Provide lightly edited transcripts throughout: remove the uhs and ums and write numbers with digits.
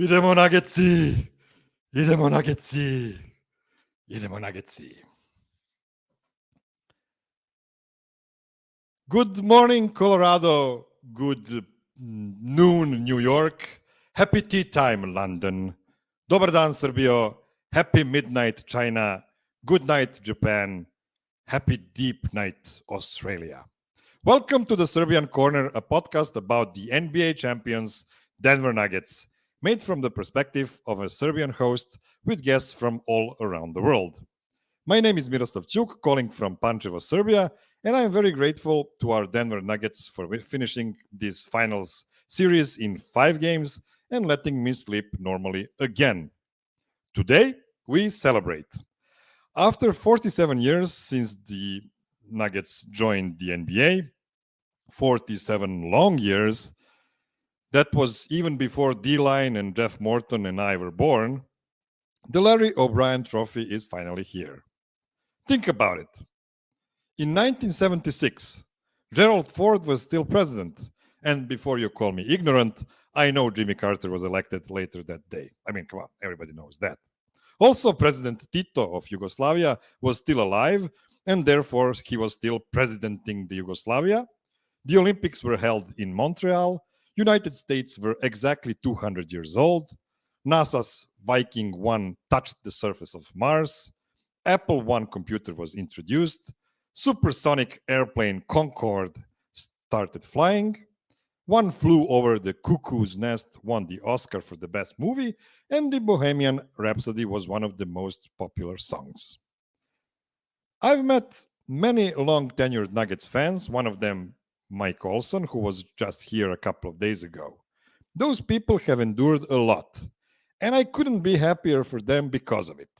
Idemo Nuggetsi! Idemo Nuggetsi! Idemo Nuggetsi! Good morning, Colorado. Good noon, New York. Happy tea time, London. Dobar dan, Srbijo. Happy midnight, China. Good night, Japan. Happy deep night, Australia. Welcome to the Serbian Corner, a podcast about the NBA champions, Denver Nuggets, made from the perspective of a Serbian host with guests from all around the world. My name is Miroslav, calling from Pančevo, Serbia, and I am very grateful to our Denver Nuggets for finishing this finals series in 5 games and letting me sleep normally again. Today, we celebrate. After 47 years since the Nuggets joined the NBA, 47 long years, that was even before D-Line and Jeff Morton and I were born, the Larry O'Brien Trophy is finally here. Think about it. In 1976, Gerald Ford was still president. And before you call me ignorant, I know Jimmy Carter was elected later that day. I mean, come on, everybody knows that. Also, President Tito of Yugoslavia was still alive, and therefore he was still presidenting the Yugoslavia. The Olympics were held in Montreal. United States were exactly 200 years old. NASA's Viking 1 touched the surface of Mars. Apple I computer was introduced. Supersonic airplane Concorde started flying. One Flew Over the Cuckoo's Nest won the Oscar for the best movie, and the Bohemian Rhapsody was one of the most popular songs. I've met many long-tenured Nuggets fans, one of them Mike Olson, who was just here a couple of days ago. Those people have endured a lot, and I couldn't be happier for them because of it.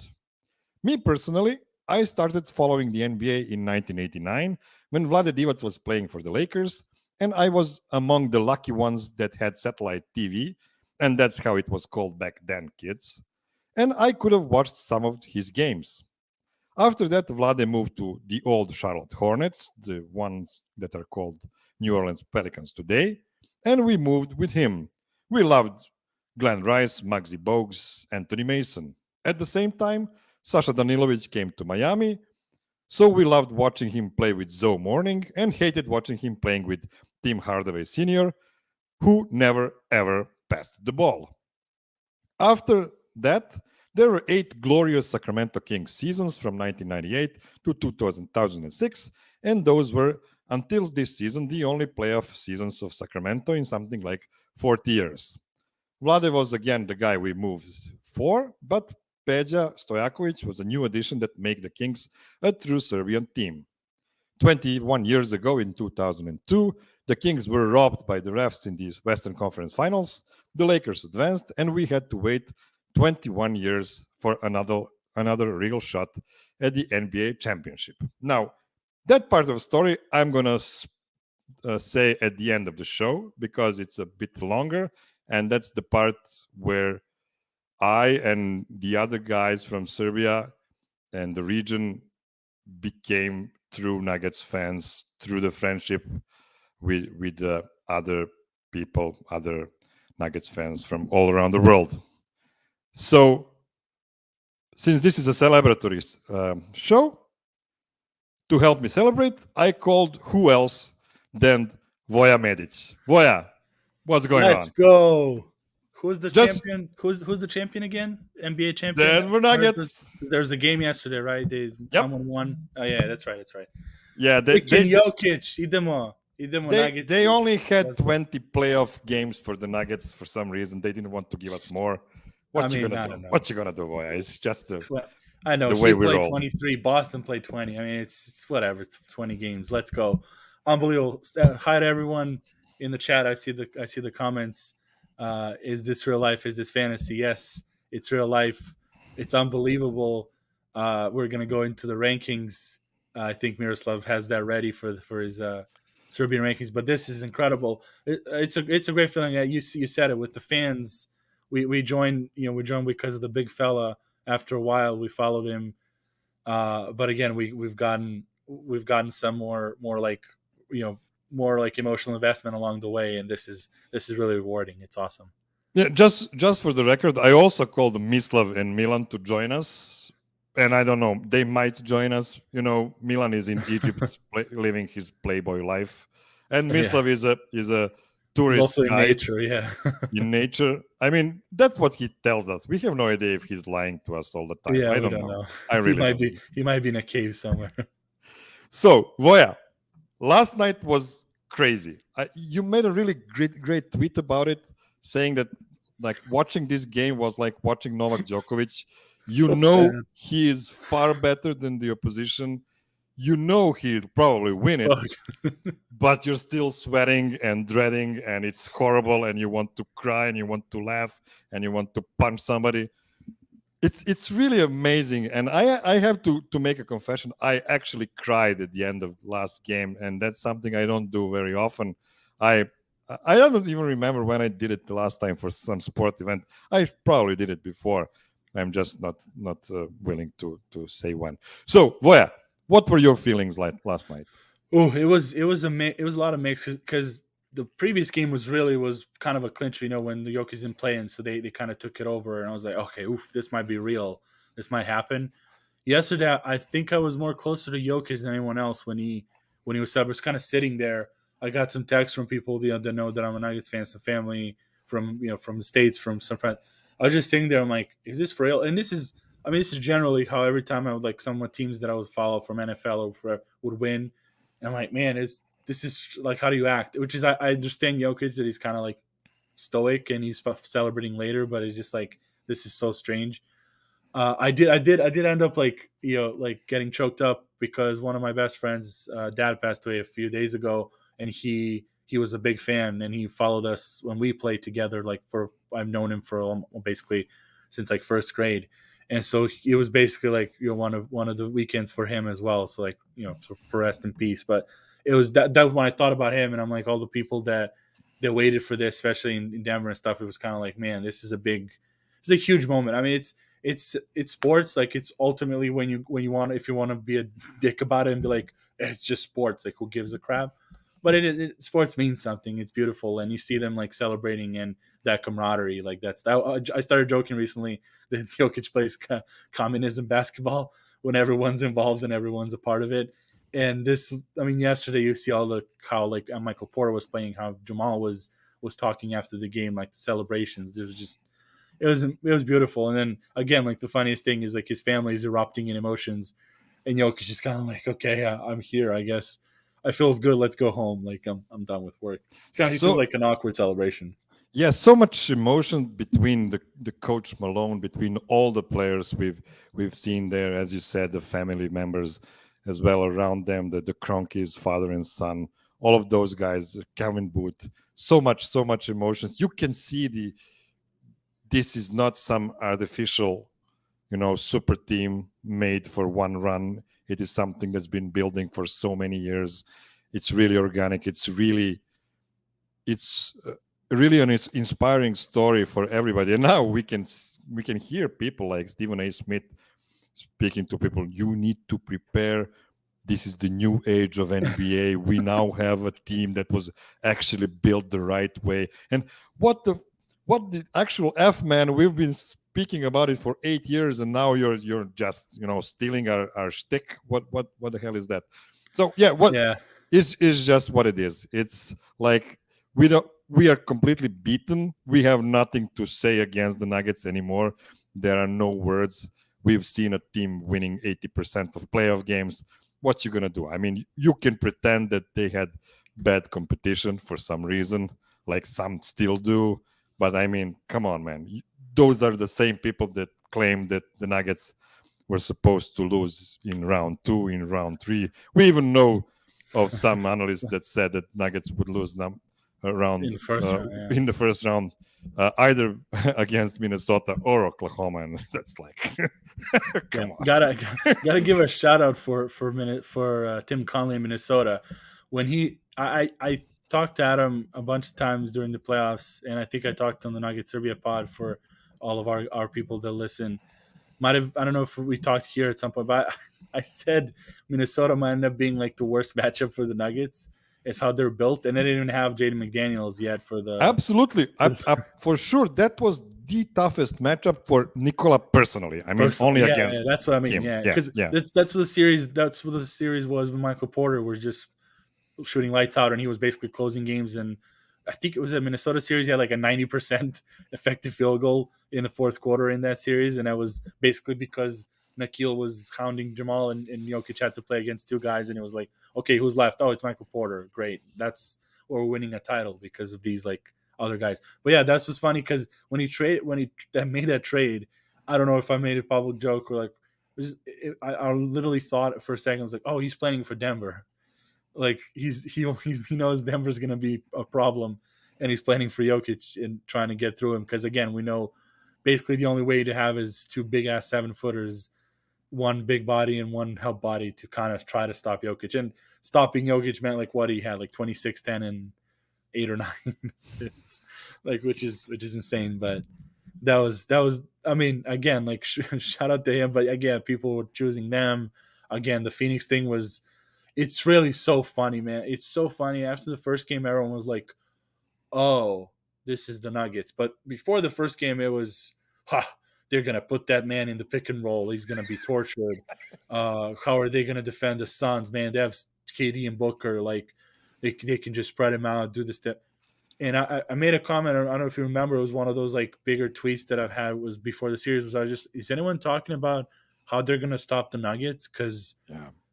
Me personally, I started following the NBA in 1989 when Vlade Divac was playing for the Lakers, and I was among the lucky ones that had satellite TV, and that's how it was called back then, kids. And I could have watched some of his games. After that, Vlade moved to the old Charlotte Hornets, the ones that are called New Orleans Pelicans today, and we moved with him. We loved Glenn Rice, Muggsy Bogues, Anthony Mason. At the same time, Sasha Danilovic came to Miami, so we loved watching him play with Zoe Morning and hated watching him playing with Tim Hardaway Sr., who never ever passed the ball. After that, there were 8 glorious Sacramento Kings seasons from 1998 to 2006, and those were, until this season, the only playoff seasons of Sacramento in something like 40 years. Vlade was again the guy we moved for, but Peja Stojakovic was a new addition that made the Kings a true Serbian team. 21 years ago, in 2002, the Kings were robbed by the refs in the Western Conference Finals. The Lakers advanced, and we had to wait 21 years for another real shot at the NBA championship. Now, that part of the story I'm going to say at the end of the show because it's a bit longer, and that's the part where I and the other guys from Serbia and the region became true Nuggets fans through the friendship with other people, other Nuggets fans from all around the world. So, since this is a celebratory show, to help me celebrate, I called who else than Voja Medic. Voja, what's going on? Let's go. Who's the champion? Who's the champion again? NBA champion? Denver Nuggets. There's a game yesterday, right? Someone won. Oh yeah, that's right. Yeah, Jokic. Idemo Nuggets. They only had 20 playoff games for the Nuggets for some reason. They didn't want to give us more. What you gonna do? What you gonna do, boy? It's just I know. The way we played roll. 23. Boston played 20. I mean, it's whatever. It's 20 games. Let's go. Unbelievable. Hi to everyone in the chat. I see the comments. Is this real life? Is this fantasy? Yes, it's real life. It's unbelievable. We're gonna go into the rankings. I think Miroslav has that ready for his Serbian rankings. But this is incredible. It's a great feeling. You said it with the fans. We joined. We joined because of the big fella. After a while, we followed him. But again, we've gotten some more like more like emotional investment along the way, and this is really rewarding. It's awesome. Yeah, just for the record, I also called Mislav and Milan to join us, and I don't know, they might join us. Milan is in Egypt, living his playboy life, and Yeah, Mislav is a he's tourist also in guide nature. Yeah, in nature. I mean, that's what he tells us. We have no idea if he's lying to us all the time. yeah, I we don't don't know. know. I really don't know. He might be in a cave somewhere. So, Voya, last night was crazy. You made a really great tweet about it, saying that like watching this game was like watching Novak Djokovic. You So know bad. he is far better than the opposition. You know he'll probably win it, Fuck. but you're still sweating and dreading, and it's horrible, and you want to cry, and you want to laugh, and you want to punch somebody. It's really amazing, and I have to make a confession. I actually cried at the end of the last game, and that's something I don't do very often. I i don't even remember when I did it the last time for some sport event. I probably did it before. I'm just not willing to say when. So Voya, what were your feelings like last night? Oh, it was a lot of mix because the previous game was kind of a clincher, when the Jokic didn't play, and so they kind of took it over, and I was like, okay, oof, this might be real, this might happen. Yesterday, I think I was more closer to Jokic than anyone else when he was sub. I was kind of sitting there. I got some texts from people that know that I'm a Nuggets fan, some family from the States, from some friends. I was just sitting there. I'm like, is this for real? And this is generally how every time I would like some teams that I would follow from NFL would win. And I'm like, man, this is like, how do you act? Which is, I understand Jokic that he's kind of like stoic and he's celebrating later, but it's just like, this is so strange. I did end up like getting choked up because one of my best friends' dad passed away a few days ago, and he was a big fan, and he followed us when we played together. I've known him for basically since like first grade, and so it was basically like one of the weekends for him as well. So like so for rest in peace. But it was that when I thought about him, and I'm like all the people that waited for this, especially in Denver and stuff. It was kind of like, man, it's a huge moment. I mean, it's sports. Like, it's ultimately when you want, if you want to be a dick about it and be like, it's just sports, like who gives a crap. But sports means something. It's beautiful, and you see them like celebrating and that camaraderie. Like that's that. I started joking recently that Jokic plays communism basketball when everyone's involved and everyone's a part of it. And this, I mean, yesterday you see all the how like Michael Porter was playing, how Jamal was talking after the game, like the celebrations. There was just it was beautiful. And then again, like the funniest thing is like his family is erupting in emotions, and Jokic just kind of like, okay, I'm here. I guess I feels good. Let's go home. Like I'm done with work. He feels So like an awkward celebration. yeah, so much emotion between the coach Malone, between all the players we've seen there, as you said, the family members as well around them, the Kroenkes, father and son, all of those guys, Calvin Booth, so much emotions. You can see this is not some artificial, super team made for one run. It is something that's been building for so many years. It's really organic. It's really an inspiring story for everybody. And now we can hear people like Stephen A. Smith speaking to people. You need to prepare. This is the new age of NBA. We now have a team that was actually built the right way. And what the actual F, man? We've been speaking about it for 8 years, and now you're just stealing our shtick. What the hell is that? So yeah, what Yeah, is just what it is. It's like we are completely beaten. We have nothing to say against the Nuggets anymore. There are no words. We've seen a team winning 80% of playoff games. What you gonna do? I mean, you can pretend that they had bad competition for some reason, like some still do. But I mean, come on, man. Those are the same people that claim that the Nuggets were supposed to lose in round two, in round three. We even know of some analysts that said that Nuggets would lose in around the first round. Yeah. in the first round, either against Minnesota or Oklahoma, and that's like, Yeah, come on. gotta give a shout out for Tim Conley in Minnesota. When I talked to Adam a bunch of times during the playoffs, and I think I talked on the Nugget Serbia pod for all of our people that listen. Might have, I don't know if we talked here at some point, but I said Minnesota might end up being like the worst matchup for the Nuggets, It's how they're built, and they didn't even have Jaden McDaniels yet for the. Absolutely, for sure, that was the toughest matchup for Nikola personally. I mean, only against that's what I mean. him. Yeah, because that's what the series. That's what the series was when Michael Porter was just shooting lights out, and he was basically closing games. And I think it was a Minnesota series. He had like a 90% effective field goal in the fourth quarter in that series, and that was basically because Nikhil was hounding Jamal, and Jokic had to play against two guys, and it was like, okay, who's left? Oh, it's Michael Porter. Great, that's or we're winning a title because of these like other guys. But yeah, that's what's funny because when he made that trade, I don't know if I made a public joke or like, I literally thought for a second I was like, oh, he's playing for Denver. Like he knows Denver's going to be a problem, and he's planning for Jokic and trying to get through him. Because again, we know basically the only way to have is two big ass 7-footers, one big body and one help body to kind of try to stop Jokic. And stopping Jokic meant like what he had, like 26, 10, and 8 or 9 assists, like which is insane. But that was I mean, again, like shout out to him. But again, people were choosing them. Again, the Phoenix thing was. It's really so funny, man. It's so funny. After the first game, everyone was like, oh, this is the Nuggets. But before the first game, it was, they're going to put that man in the pick and roll. He's going to be tortured. How are they going to defend the Suns, man? They have KD and Booker. Like, they can just spread him out, do this. And I made a comment. I don't know if you remember. It was one of those, like, bigger tweets that I've had was before the series. Is anyone talking about how they're going to stop the Nuggets? Because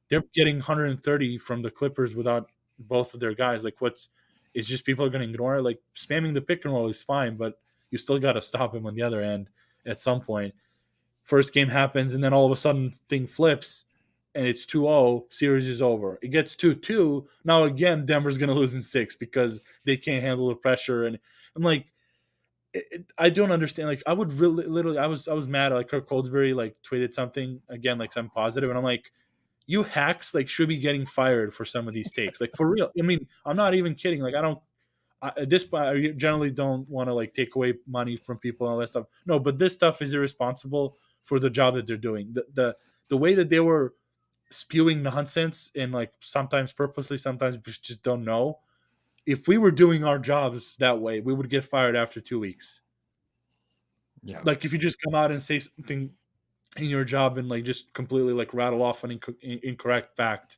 they're getting 130 from the Clippers without both of their guys. Like, it's just people are going to ignore it. Like, spamming the pick and roll is fine, but you still got to stop him on the other end at some point. First game happens, and then all of a sudden thing flips, and it's 2-0. Series is over. It gets 2-2. Now, again, Denver's going to lose in 6 because they can't handle the pressure. And I'm like, I don't understand. Like, I would really, literally, I was mad. Like, Kirk Coldsbury, like, tweeted something, again, like, something positive, and I'm like, you hacks like should be getting fired for some of these takes, like for real. I mean, I'm not even kidding. Like at this point, I generally don't want to like take away money from people and all that stuff. No, but this stuff is irresponsible for the job that they're doing. The way that they were spewing nonsense and like sometimes purposely, sometimes just don't know. If we were doing our jobs that way, we would get fired after 2 weeks. Yeah, like if you just come out and say something in your job and like just completely like rattle off an incorrect fact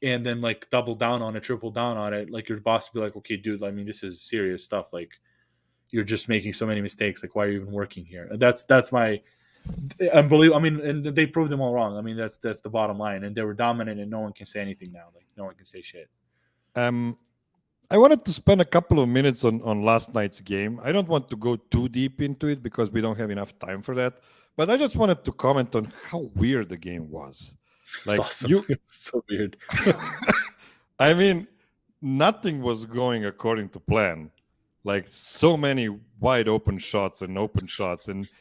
and then like double down on it, triple down on it, like your boss will be like, okay, dude, I mean, this is serious stuff. Like you're just making so many mistakes. Like, why are you even working here? That's my unbelievable. I mean, and they proved them all wrong. I mean, that's the bottom line. And they were dominant and no one can say anything now. Like no one can say shit. I wanted to spend a couple of minutes on last night's game. I don't want to go too deep into it because we don't have enough time for that. But I just wanted to comment on how weird the game was. Like, it's awesome. It's so weird. I mean, nothing was going according to plan. Like so many wide open shots and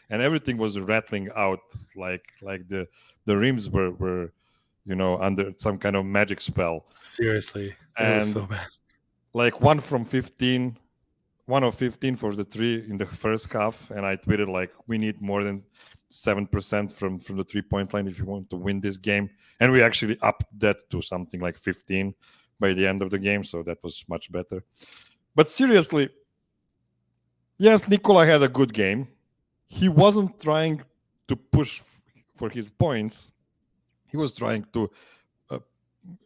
everything was rattling out like the rims were under some kind of magic spell. Seriously, and was so bad. Like 1 of 15 for the 3 in the first half, and I tweeted like, we need more than 7% from the 3-point line if you want to win this game. And we actually upped that to something like 15 by the end of the game, so that was much better. But seriously, yes, Nikola had a good game. He wasn't trying to push for his points. He was trying to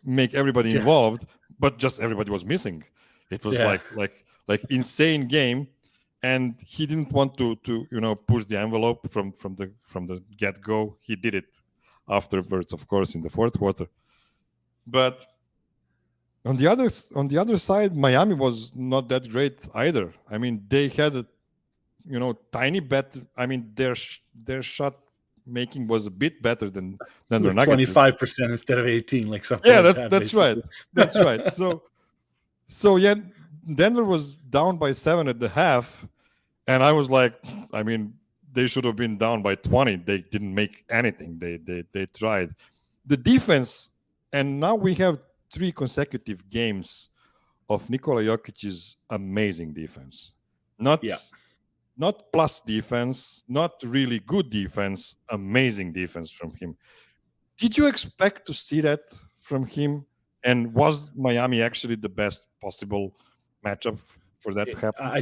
make everybody involved, but just everybody was missing. It was like insane game. And he didn't want to push the envelope from the get-go. He did it afterwards, of course, in the fourth quarter. But on the other side, Miami was not that great either. I mean, they had a tiny bet. I mean, their shot making was a bit better than the Nuggets. 25% instead of 18, like something. Yeah, like that's right. That's right. So yeah. Denver was down by 7 at the half, and I was like, I mean, they should have been down by 20. They didn't make anything. They tried. The defense, and now we have 3 consecutive games of Nikola Jokic's amazing defense. Not plus defense, not really good defense, amazing defense from him. Did you expect to see that from him And was Miami actually the best possible matchup for that to happen? I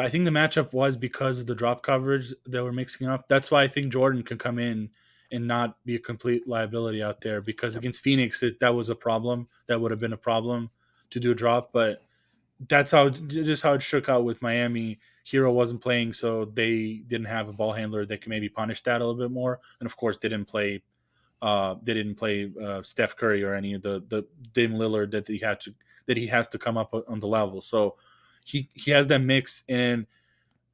think the matchup was because of the drop coverage that we're mixing up. That's why I think Jordan can come in and not be a complete liability out there. Because against Phoenix, that was a problem. That would have been a problem to do a drop. But that's how it shook out with Miami. Hero wasn't playing, so they didn't have a ball handler that could maybe punish that a little bit more. And of course, they didn't play Steph Curry or any of the Dame Lillard that he has to come up on the level. So he has that mix. And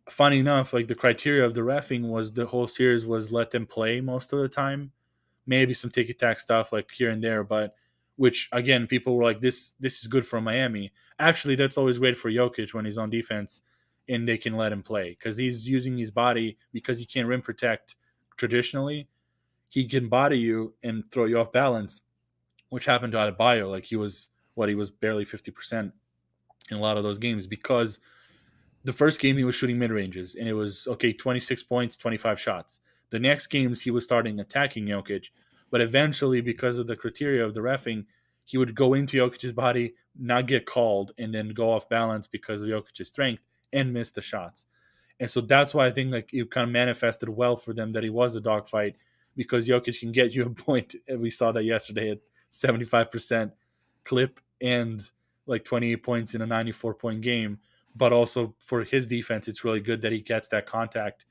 funny enough, like the criteria of the reffing was the whole series was let them play most of the time, maybe some ticky tack stuff like here and there, but which again people were like this is good for Miami. Actually, that's always great for Jokic when he's on defense and they can let him play because he's using his body because he can't rim protect traditionally. He can body you and throw you off balance, which happened to Adebayo. Like he was barely 50% in a lot of those games because the first game he was shooting mid ranges and it was okay, 26 points, 25 shots. The next games he was starting attacking Jokic, but eventually because of the criteria of the reffing, he would go into Jokic's body, not get called, and then go off balance because of Jokic's strength and miss the shots. And so that's why I think like it kind of manifested well for them that he was a dogfight because Jokic can get you a point. And we saw that yesterday at 75% clip and like 28 points in a 94-point game. But also for his defense, it's really good that he gets that contact,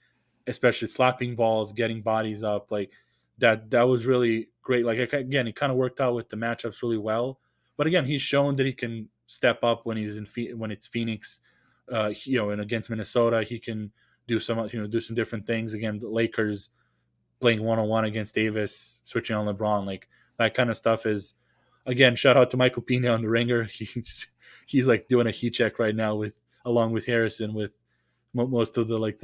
especially slapping balls, getting bodies up. Like that was really great. Like again, it kind of worked out with the matchups really well. But again, he's shown that he can step up when when it's Phoenix, and against Minnesota, he can do some different things. Again, the Lakers playing 1-on-1 against Davis, switching on LeBron, like that kind of stuff is. Again, shout out to Michael Pina on the Ringer. He's like doing a heat check right now along with Harrison with most of the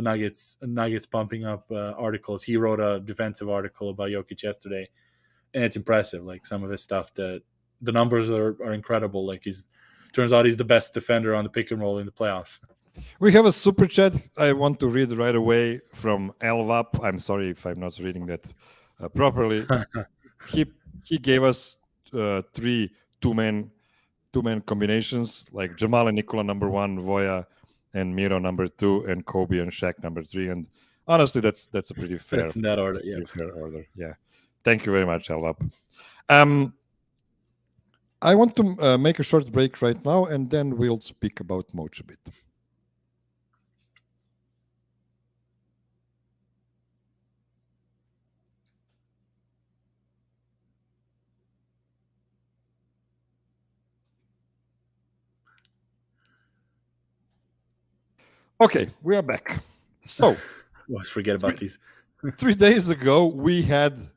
Nuggets pumping up articles. He wrote a defensive article about Jokic yesterday, and it's impressive. Like some of his stuff, that the numbers are incredible. Like turns out he's the best defender on the pick and roll in the playoffs. We have a super chat I want to read right away from Elvap. I'm sorry if I'm not reading that properly. he gave us three two-man combinations, like Jamal and Nikola number 1, Voya and Miro number 2, and Kobe and Shaq number 3. And honestly, that's a pretty fair. That's in that order. Yeah. Fair order. Yeah. Thank you very much, Elvap. I want to make a short break right now, and then we'll speak about Moch a bit. Okay, we are back. So, always forget about these. 3 days ago, we had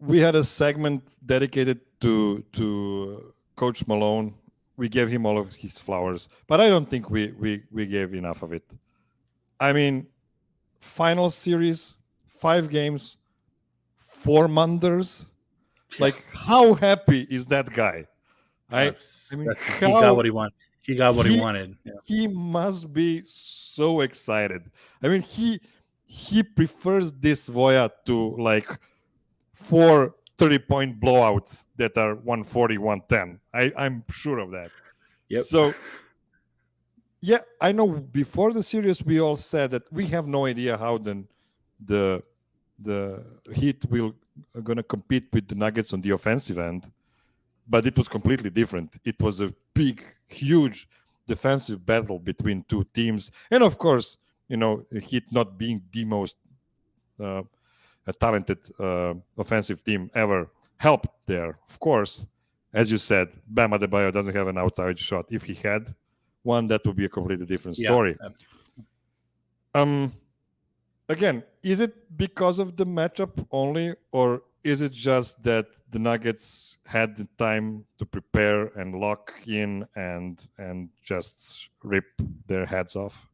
a segment dedicated to Coach Malone. We gave him all of his flowers, but I don't think we gave enough of it. I mean, final series, 5 games, 4 Manders. Like, how happy is that guy? He got what he wanted. He got what he wanted. Yeah. He must be so excited. I mean, he prefers this Voya to like 4 30-point blowouts that are 140, 110. I'm sure of that. Yep. So, yeah, I know before the series we all said that we have no idea how the Heat will going to compete with the Nuggets on the offensive end, but it was completely different. It was a big, huge defensive battle between two teams, and of course, Heat not being the most a talented offensive team ever helped there. Of course, as you said, Bam Adebayo doesn't have an outside shot. If he had one, that would be a completely different story. Yeah. Again, is it because of the matchup only, or is it just that the Nuggets had the time to prepare and lock in and just rip their heads off?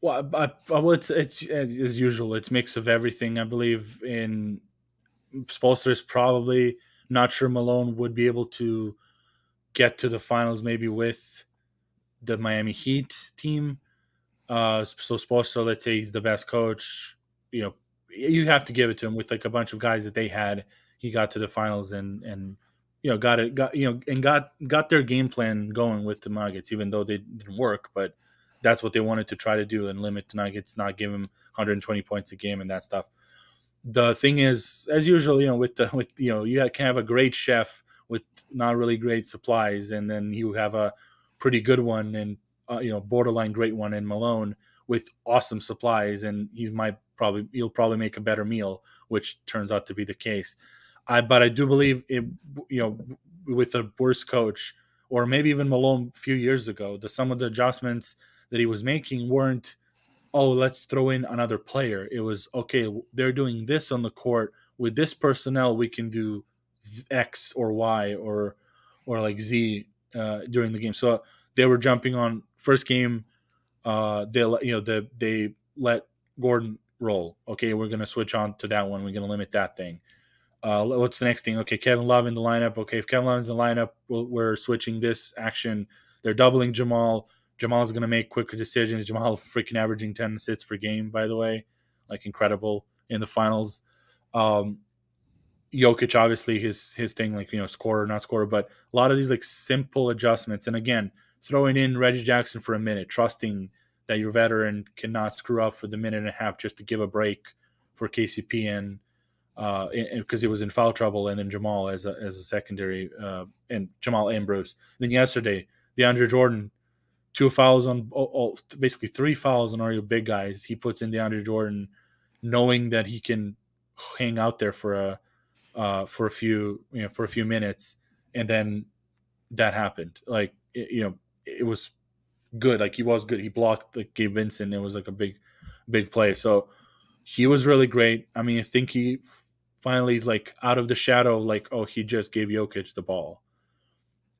Well, it's as usual. It's a mix of everything. I believe in Spoelstra's probably not sure Malone would be able to get to the finals maybe with the Miami Heat team. So Spoelstra, let's say he's the best coach. You have to give it to him with like a bunch of guys that they had. He got to the finals and got their game plan going with the Nuggets, even though they didn't work. But that's what they wanted to try to do and limit the Nuggets, not give them 120 points a game and that stuff. The thing is, as usual, you can have a great chef with not really great supplies, and then you have a pretty good one and borderline great one in Malone with awesome supplies, and you'll probably make a better meal, which turns out to be the case. But I do believe it, with a worse coach, or maybe even Malone a few years ago, some of the adjustments that he was making weren't, oh, let's throw in another player. It was, okay, they're doing this on the court with this personnel. We can do X or Y or like Z during the game. So they were jumping on first game. They let Gordon roll. Okay, we're gonna switch on to that one. We're gonna limit that thing. What's the next thing? Okay, Kevin Love in the lineup. Okay, if Kevin Love's in the lineup, we're switching this action. They're doubling Jamal. Jamal's going to make quicker decisions. Jamal freaking averaging 10 assists per game, by the way. Like, incredible in the finals. Jokic, obviously, his thing, like, scorer, not scorer. But a lot of these, like, simple adjustments. And, again, throwing in Reggie Jackson for a minute, trusting that your veteran cannot screw up for the minute and a half just to give a break for KCP and because he was in foul trouble, and then Jamal as a secondary, and Jamal and Bruce. Then yesterday, DeAndre Jordan, 2 fouls on basically 3 fouls on all your big guys. He puts in DeAndre Jordan, knowing that he can hang out there for a few minutes, and then that happened. Like it was good. Like, he was good. He blocked like Gabe Vincent. It was like a big play. So he was really great. I mean, I think he finally is like out of the shadow. Like, oh, he just gave Jokic the ball.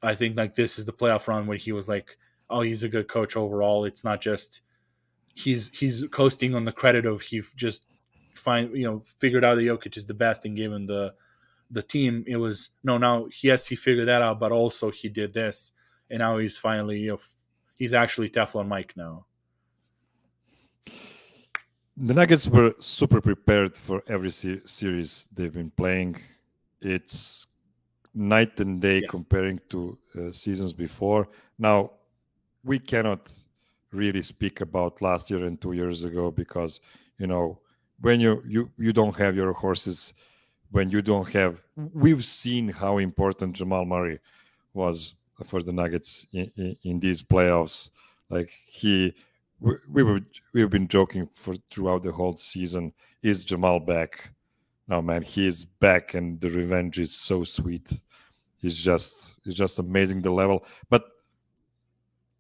I think like this is the playoff run where he was like, oh, he's a good coach overall. It's not just he's coasting on the credit of he just figured out that Jokic is the best and gave him the team. It was no, now yes, he figured that out, but also he did this, and now he's finally he's actually Teflon Mike now. The Nuggets were super prepared for every series they've been playing. It's night and day comparing to seasons before. Now, we cannot really speak about last year and 2 years ago because, when you don't have your horses, when you don't have... We've seen how important Jamal Murray was for the Nuggets in these playoffs. Like, we've been joking throughout the whole season. Is Jamal back? No, man, he is back, and the revenge is so sweet. It's just amazing, the level. But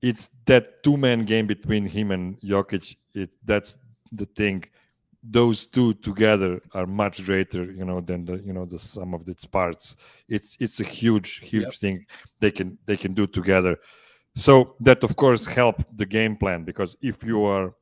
it's that 2-man game between him and Jokic. That's the thing. Those two together are much greater, than the sum of its parts. It's a huge thing they can do together. So that, of course, helped the game plan, because if you are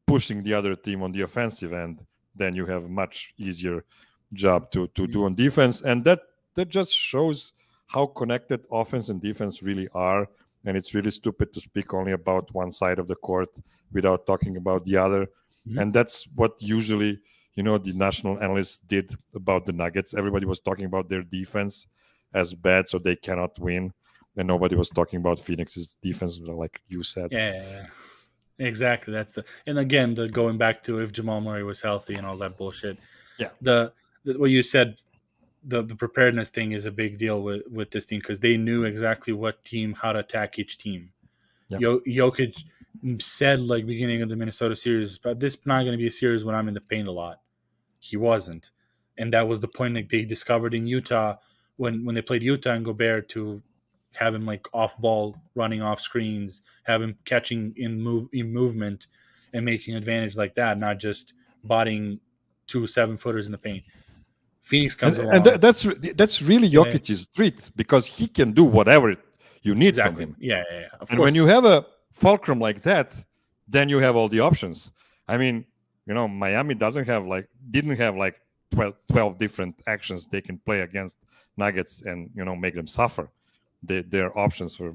pushing the other team on the offensive end, then you have a much easier job to do on defense. And that just shows how connected offense and defense really are. And it's really stupid to speak only about one side of the court without talking about the other. Mm-hmm. And that's what usually, the national analysts did about the Nuggets. Everybody was talking about their defense as bad, so they cannot win. And nobody was talking about Phoenix's defense, like you said. Yeah, exactly. And again, going back to if Jamal Murray was healthy and all that bullshit. Yeah. What you said, the preparedness thing is a big deal with this team, because they knew exactly how to attack each team. Yeah. Jokic said, like, beginning of the Minnesota series, but this is not going to be a series when I'm in the paint a lot. He wasn't. And that was the point that they discovered in Utah when they played Utah and Gobert, to have him like off ball, running off screens, have him catching in movement and making advantage like that, not just bodying 2 7-footers in the paint. Phoenix comes along. And that's really Jokic's treat, because he can do whatever you need from him. Yeah. Of course. When you have a fulcrum like that, then you have all the options. I mean, Miami didn't have 12 different actions they can play against Nuggets and, make them suffer. Their options were,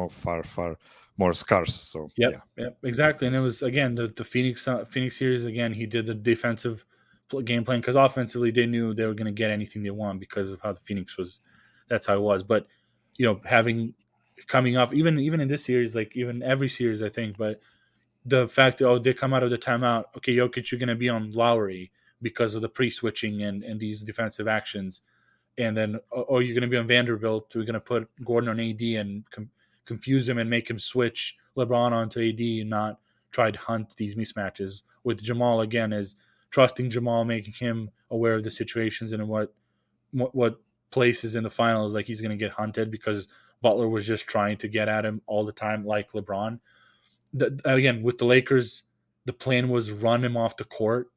far more scarce. So Yep, exactly. And it was, again, the Phoenix series. Again, he did the defensive game plan, because offensively they knew they were going to get anything they want because of how the Phoenix was that's how it was. But coming off even in this series, like even every series, I think. But the fact that they come out of the timeout, okay, Jokic, you're going to be on Lowry because of the pre-switching and these defensive actions, and then you're going to be on Vanderbilt. We're going to put Gordon on AD and confuse him and make him switch LeBron onto AD and not try to hunt these mismatches. With Jamal again, is trusting Jamal, making him aware of the situations and what places in the finals like he's going to get hunted because Butler was just trying to get at him all the time, like LeBron. Again, with the Lakers, the plan was run him off the court,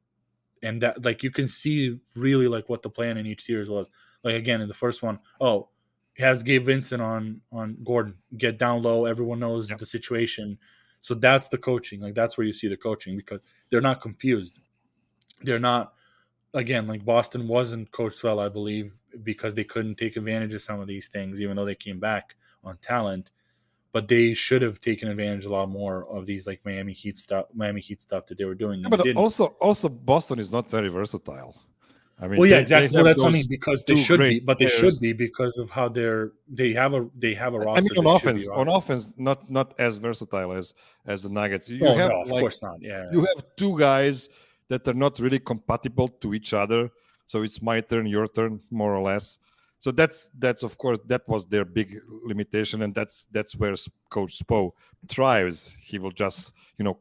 and that like you can see really like what the plan in each series was. Like again, in the first one, he has Gabe Vincent on Gordon, get down low. Everyone knows the situation, so that's the coaching. Like that's where you see the coaching because they're not confused. They're not again like Boston wasn't coached well, I believe, because they couldn't take advantage of some of these things, even though they came back on talent. But they should have taken advantage a lot more of these like Miami Heat stuff that they were doing. Yeah, but also Boston is not very versatile. I mean, exactly. Well, that's what I mean because they should be, but they should be because of how they have a roster. I mean, on offense, not as versatile as the Nuggets. Of course not. Yeah, you have two guys that are not really compatible to each other. So it's my turn, your turn, more or less. So that's of course that was their big limitation, and that's where Coach Spo thrives. He will just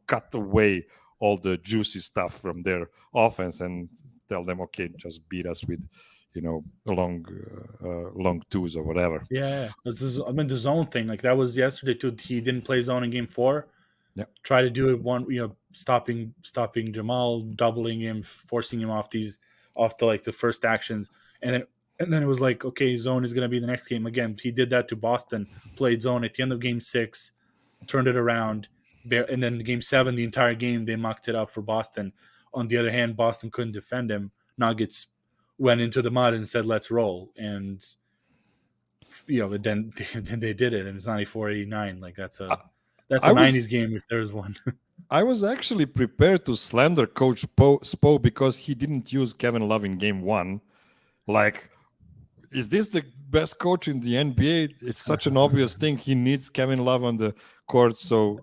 cut away all the juicy stuff from their offense and tell them, okay, just beat us with long twos or whatever. Yeah. The zone thing, like that was yesterday too. He didn't play zone in game 4. Yeah, try to do it stopping Jamal, doubling him, forcing him off the like the first actions, and then it was like, okay, zone is going to be the next game. Again, he did that to Boston, played zone at the end of game 6, turned it around, and then game 7, the entire game they mucked it up for Boston. On the other hand, Boston couldn't defend him. Nuggets went into the mud and said, let's roll, and but then they did it, and it's 94-89. Like that's a 90s game if there's one. I was actually prepared to slander Coach Spo because he didn't use Kevin Love in game 1. Like, is this the best coach in the NBA? It's such an obvious thing. He needs Kevin Love on the court, so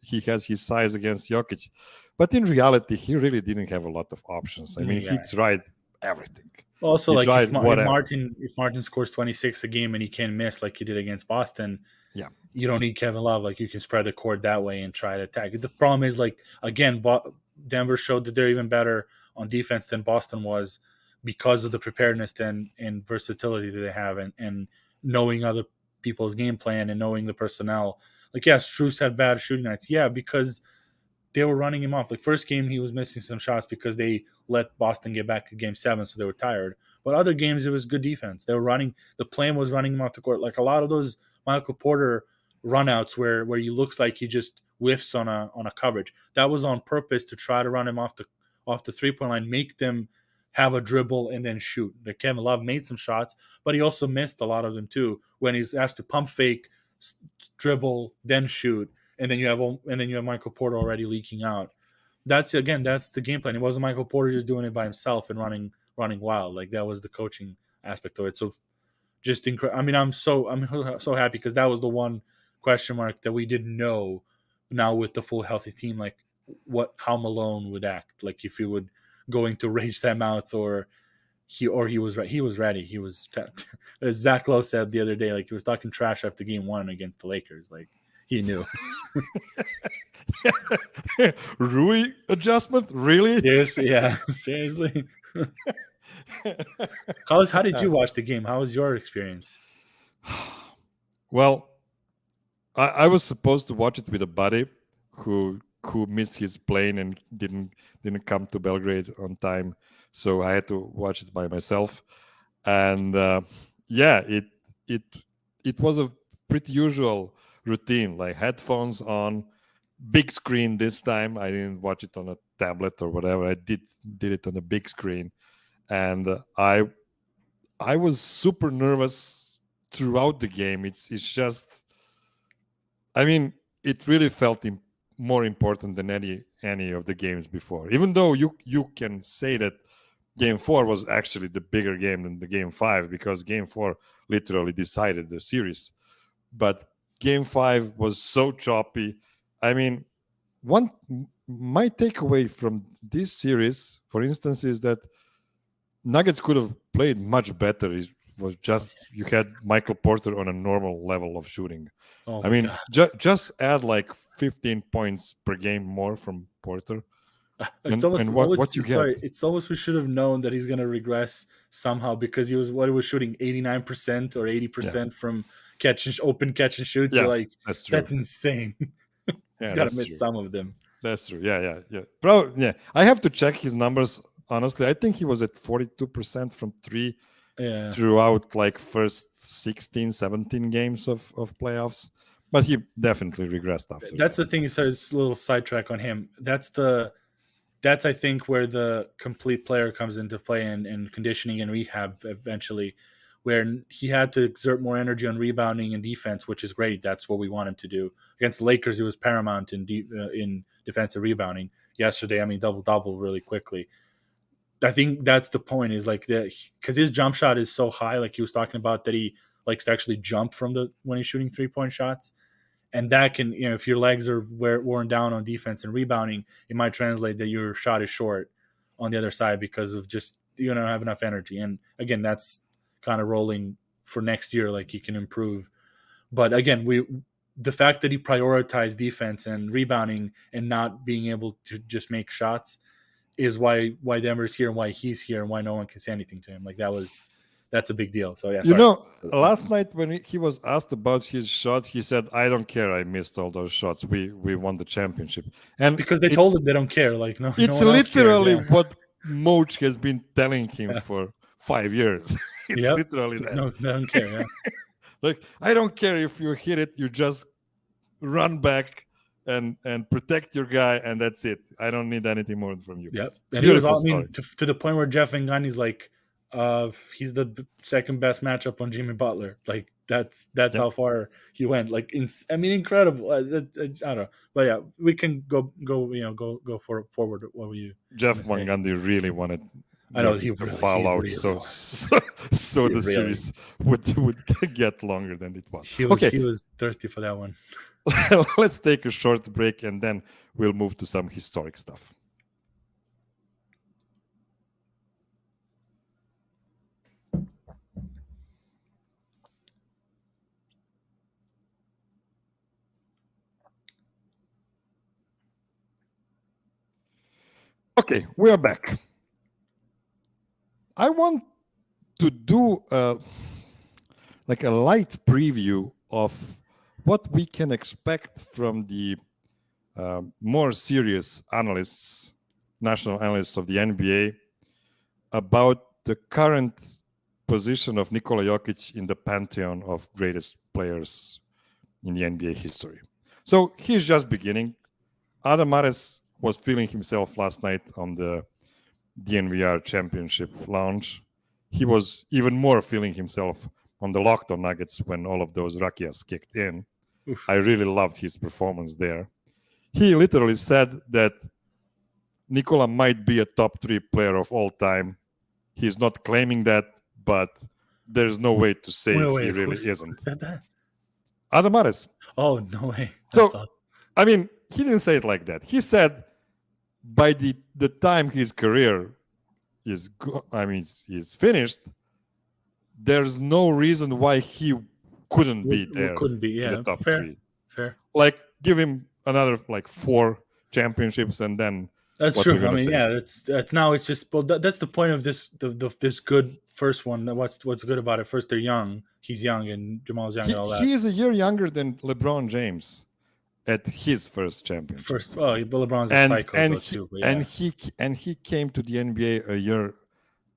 he has his size against Jokic. But in reality, he really didn't have a lot of options. I mean, he tried everything. Also, like if Martin scores 26 a game and he can miss like he did against Boston, you don't need Kevin Love. Like you can spread the court that way and try to attack. The problem is like again, Denver showed that they're even better on defense than Boston was because of the preparedness and versatility that they have and knowing other people's game plan and knowing the personnel. Like yes, Strus had bad shooting nights. Yeah, because they were running him off. Like first game, he was missing some shots because they let Boston get back to game 7, so they were tired. But other games, it was good defense. They were running. The plan was running him off the court. Like a lot of those Michael Porter runouts where he looks like he just whiffs on a coverage. That was on purpose to try to run him off the 3-point line, make them have a dribble and then shoot. Like Kevin Love made some shots, but he also missed a lot of them too when he's asked to pump fake, dribble, then shoot. And then you have Michael Porter already leaking out. That's the game plan. It wasn't Michael Porter just doing it by himself and running wild. Like that was the coaching aspect of it. So just incredible. I mean, I'm so happy because that was the one question mark that we didn't know. Now with the full healthy team, like how Malone would act, like if he would going to rage timeouts or he was ready. He was ready. He was as Zach Lowe said the other day, like he was talking trash after game 1 against the Lakers. Like he knew. Rui adjustment? Really? Yes, yeah. Seriously. How did you watch the game? How was your experience? Well, I was supposed to watch it with a buddy who missed his plane and didn't come to Belgrade on time, so I had to watch it by myself. And it was a pretty usual routine, like headphones on, big screen this time. I didn't watch it on a tablet or whatever. I did it on a big screen, and I was super nervous throughout the game. It's just, I mean, it really felt more important than any of the games before. Even though you can say that Game 4 was actually the bigger game than the Game 5 because Game 4 literally decided the series. But Game 5 was so choppy. I mean, my takeaway from this series, for instance, is that Nuggets could have played much better. It was just you had Michael Porter on a normal level of shooting. Oh I my mean, God. just add like 15 points per game more from Porter. It's And what you get? It's almost we should have known that he's going to regress somehow because he was shooting 89% or 80% from open catch and shoots. Yeah, You're like, that's true. that's insane. He's Yeah, got to that's miss true. some of them. That's true. Yeah. Bro, yeah. I have to check his numbers. Honestly, I think he was at 42% from three throughout like first 16, 17 games of playoffs. But he definitely regressed after That's that. the thing. So it's a little sidetrack on him. That's I think where the complete player comes into play and conditioning and rehab eventually, where he had to exert more energy on rebounding and defense, which is great. That's what we want him to do. Against the Lakers, he was paramount in defensive rebounding. Yesterday, I mean, double really quickly. I think that's the point is like because his jump shot is so high, like he was talking about that he likes to actually jump when he's shooting 3-point shots. And that can, if your legs are worn down on defense and rebounding, it might translate that your shot is short on the other side because of just you don't have enough energy. And again, that's kind of rolling for next year, like he can improve. But again, the fact that he prioritized defense and rebounding and not being able to just make shots is why Denver's here and why he's here and why no one can say anything to him. Like that's a big deal. So yeah, sorry. Last night when he was asked about his shots, he said, "I don't care. I missed all those shots. We won the championship." And because they told him they don't care. Like no, it's no one literally else cares, yeah. what Moch has been telling him for 5 years. It's literally that. No, they don't care. Yeah. Like I don't care if you hit it. You just run back and protect your guy, and that's it. I don't need anything more from you. Yep. It's And he was, story. to the point where Jeff Van Gundy's like, he's the second best matchup on Jimmy Butler. Like that's how far he went. Like, incredible. I don't know, but yeah, we can go forward. What were you? Jeff Van Gundy really wanted. I know he to fall out, so the series would get longer than it was. He was thirsty for that one. Let's take a short break and then we'll move to some historic stuff. Okay, we are back. I want to do like a light preview of what we can expect from the more serious analysts, national analysts of the NBA, about the current position of Nikola Jokic in the pantheon of greatest players in the NBA history. So he's just beginning. Adam Mares was feeling himself last night on the DNVR Championship launch. He was even more feeling himself on the Locked On Nuggets when all of those Rakias kicked in. Oof. I really loved his performance there. He literally said that Nikola might be a top 3 player of all time. He's not claiming that, but there's no way to say he really isn't. Who said that? Adam Mares. Oh, no way. That's awesome. I mean, he didn't say it like that. He said by the time his career is finished, there's no reason why he couldn't be there. Couldn't be, yeah. In the top fair, 3. Fair. Like give him another 4 championships and then. That's true. I mean, yeah. It's now it's just that's the point of this this good first one. What's good about it? First, they're young. He's young, and Jamal's young, and all that. He is a year younger than LeBron James at his first championship. LeBron's a psycho too. Yeah. And he came to the NBA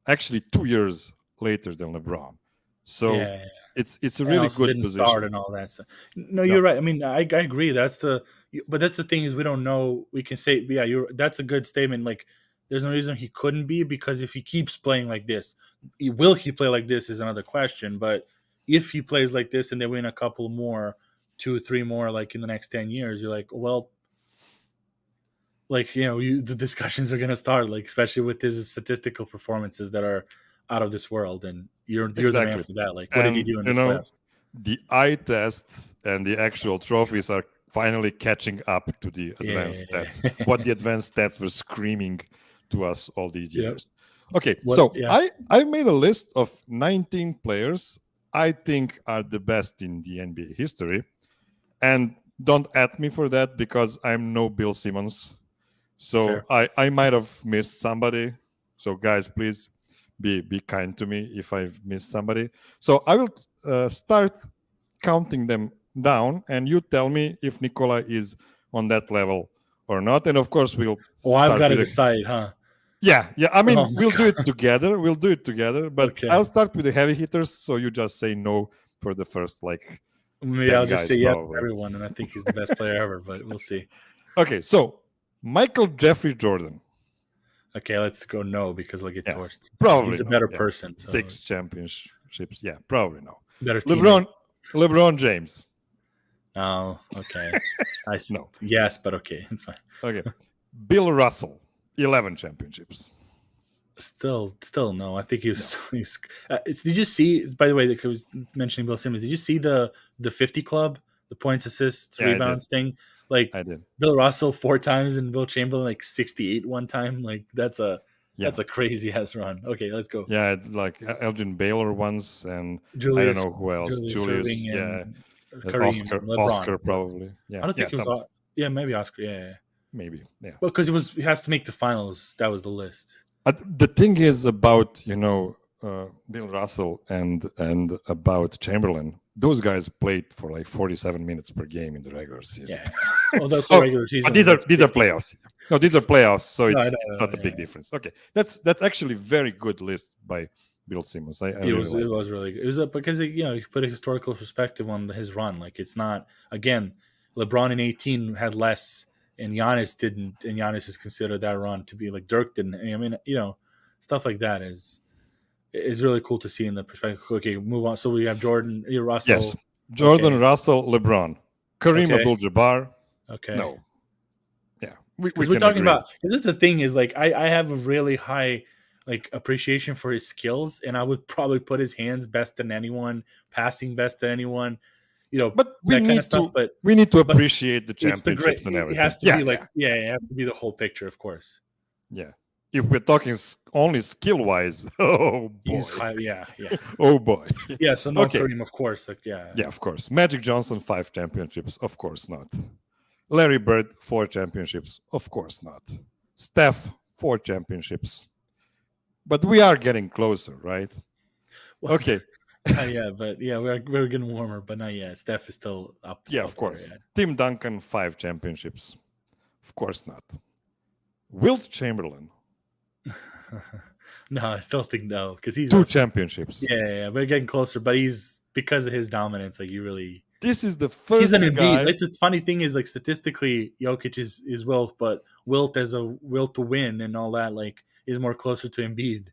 actually 2 years later than LeBron. So it's a really good position. Start and all that stuff. No, you're right. I mean, I agree. But that's the thing is we don't know. We can say, that's a good statement. Like, there's no reason he couldn't be, because if he keeps playing like this, will he play like this is another question. But if he plays like this and they win a couple more, 2 or 3 more, like in the next 10 years, you're like, well, like the discussions are gonna start, like especially with his statistical performances that are out of this world, and you're the man Exactly. for that. Like, what did he And do in this playoffs? the eye tests and the actual trophies are finally catching up to the advanced Yeah. stats. What the advanced stats were screaming to us all these Yep. years. Okay, What- so yeah. I made a list of 19 players I think are the best in the NBA history. And don't at me for that because I'm no Bill Simmons. So I might have missed somebody. So guys, please be kind to me if I've missed somebody. So I will start counting them down, and you tell me if Nikola is on that level or not. And of course, we'll. I've got to with decide, huh? Yeah. I mean, Oh my we'll do God. it together. We'll do it together. But Okay. I'll start with the heavy hitters. So you just say no for the first Maybe 10 I'll just guys, say yes to probably. everyone, and I think he's the best player ever. But we'll see. Okay, so Michael Jeffrey Jordan. Okay, let's go no because we'll get torched. Probably he's a no, better yeah. person. So 6 championships. Yeah, probably no. better LeBron James. Oh, okay. No. Yes, but okay, fine. Okay. Bill Russell, 11 championships. Still no. I think he's. Did you see? By the way, I was mentioning Bill Simmons. Did you see the 50 club, the points, assists, rebounds thing? Like I did. Bill Russell 4 times and Will Chamberlain like 68 one time. Like that's a crazy ass run. Okay, let's go. Yeah, like Elgin Baylor once, and Julius, I don't know who else. Julius, yeah, Kareem, Oscar probably. Yeah, I don't think it was. Yeah, maybe Oscar. Yeah. Maybe. Yeah. Well, because he has to make the finals. That was the list. The thing is about Bill Russell and about Chamberlain. Those guys played for like 47 minutes per game in the regular season. Yeah. Well, that's the regular season. But these are playoffs. No, these are playoffs, so it's not a big difference. Okay, that's actually very good list by Bill Simmons. It was really good. It was because he put a historical perspective on his run. Like it's not again, LeBron in 18 had less, and Giannis didn't, and Giannis is considered that run to be like Dirk didn't. I mean, stuff like that is really cool to see in the perspective. Okay, move on. So we have Jordan, Russell. Yes, Jordan, Russell, LeBron, Kareem Abdul-Jabbar. Okay, no, yeah, because we're talking about. Because this is the thing is like I have a really high like appreciation for his skills, and I would probably put his hands best than anyone, passing best than anyone. But we need to appreciate the championships and everything. It has to be like it has to be the whole picture, of course. Yeah. If we're talking only skill-wise, oh boy. He's high, yeah. Oh boy. Yeah, so no Kareem, of course. Like, yeah. Yeah, of course. Magic Johnson, 5 championships. Of course not. Larry Bird, 4 championships. Of course not. Steph, 4 championships. But we are getting closer, right? Well, okay. We're getting warmer, but not yet. Steph is still up. Yeah, of course. There, Tim Duncan, 5 championships. Of course not. Wilt Chamberlain. No, I still think no, because he's 2 championships. Yeah, we're getting closer, but he's because of his dominance. Like you really, this is the first. He's an Embiid. Like, the funny thing is, like statistically, Jokic is Wilt, but Wilt as a will to win and all that, like, is more closer to Embiid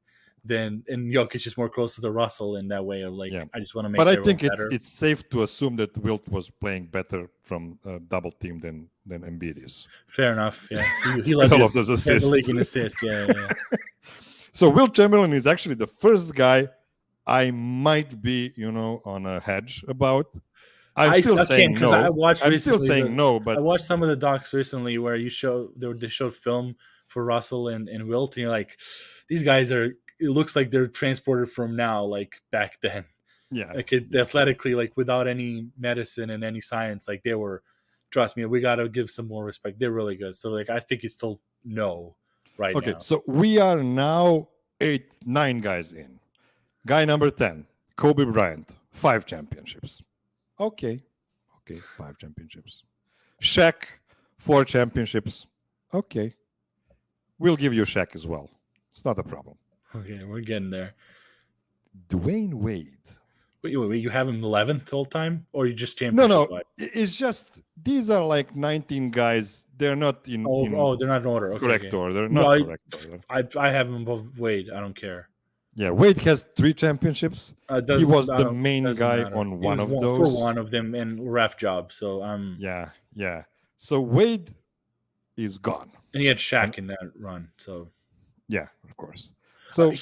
than, and Jokic is more closer to Russell in that way of like. I just want to make. But I think it's safe to assume that Wilt was playing better from double team than Embiid is. Fair enough. Yeah, he led all of those assists. The league in assists. Yeah. So Wilt Chamberlain is actually the first guy I might be, on a hedge about. I'm still saying no. I'm still saying no, but I watched some of the docs recently where they showed film for Russell and Wilt, and you're like, these guys are. It looks like they're transported from now, like back then. Yeah, like athletically, like without any medicine and any science, like they were. Trust me, we got to give some more respect. They're really good. So, like, I think it's still no. Right okay, now. So we are now 9 guys in. Guy number 10, Kobe Bryant, 5 championships. Okay, 5 championships. Shaq, 4 championships. Okay, we'll give you Shaq as well. It's not a problem. Okay, we're getting there. Dwayne Wade. Wait, you have him 11th all time, or you just championship? No. It's just these are like 19 guys. They're not in. They're not in order. Okay, correct order. Not correct order. I have him above Wade. I don't care. Yeah, Wade has 3 championships. He was the main guy on one of those. For one of them, and ref job. So Yeah. So Wade is gone. And he had Shaq in that run. So yeah, of course. So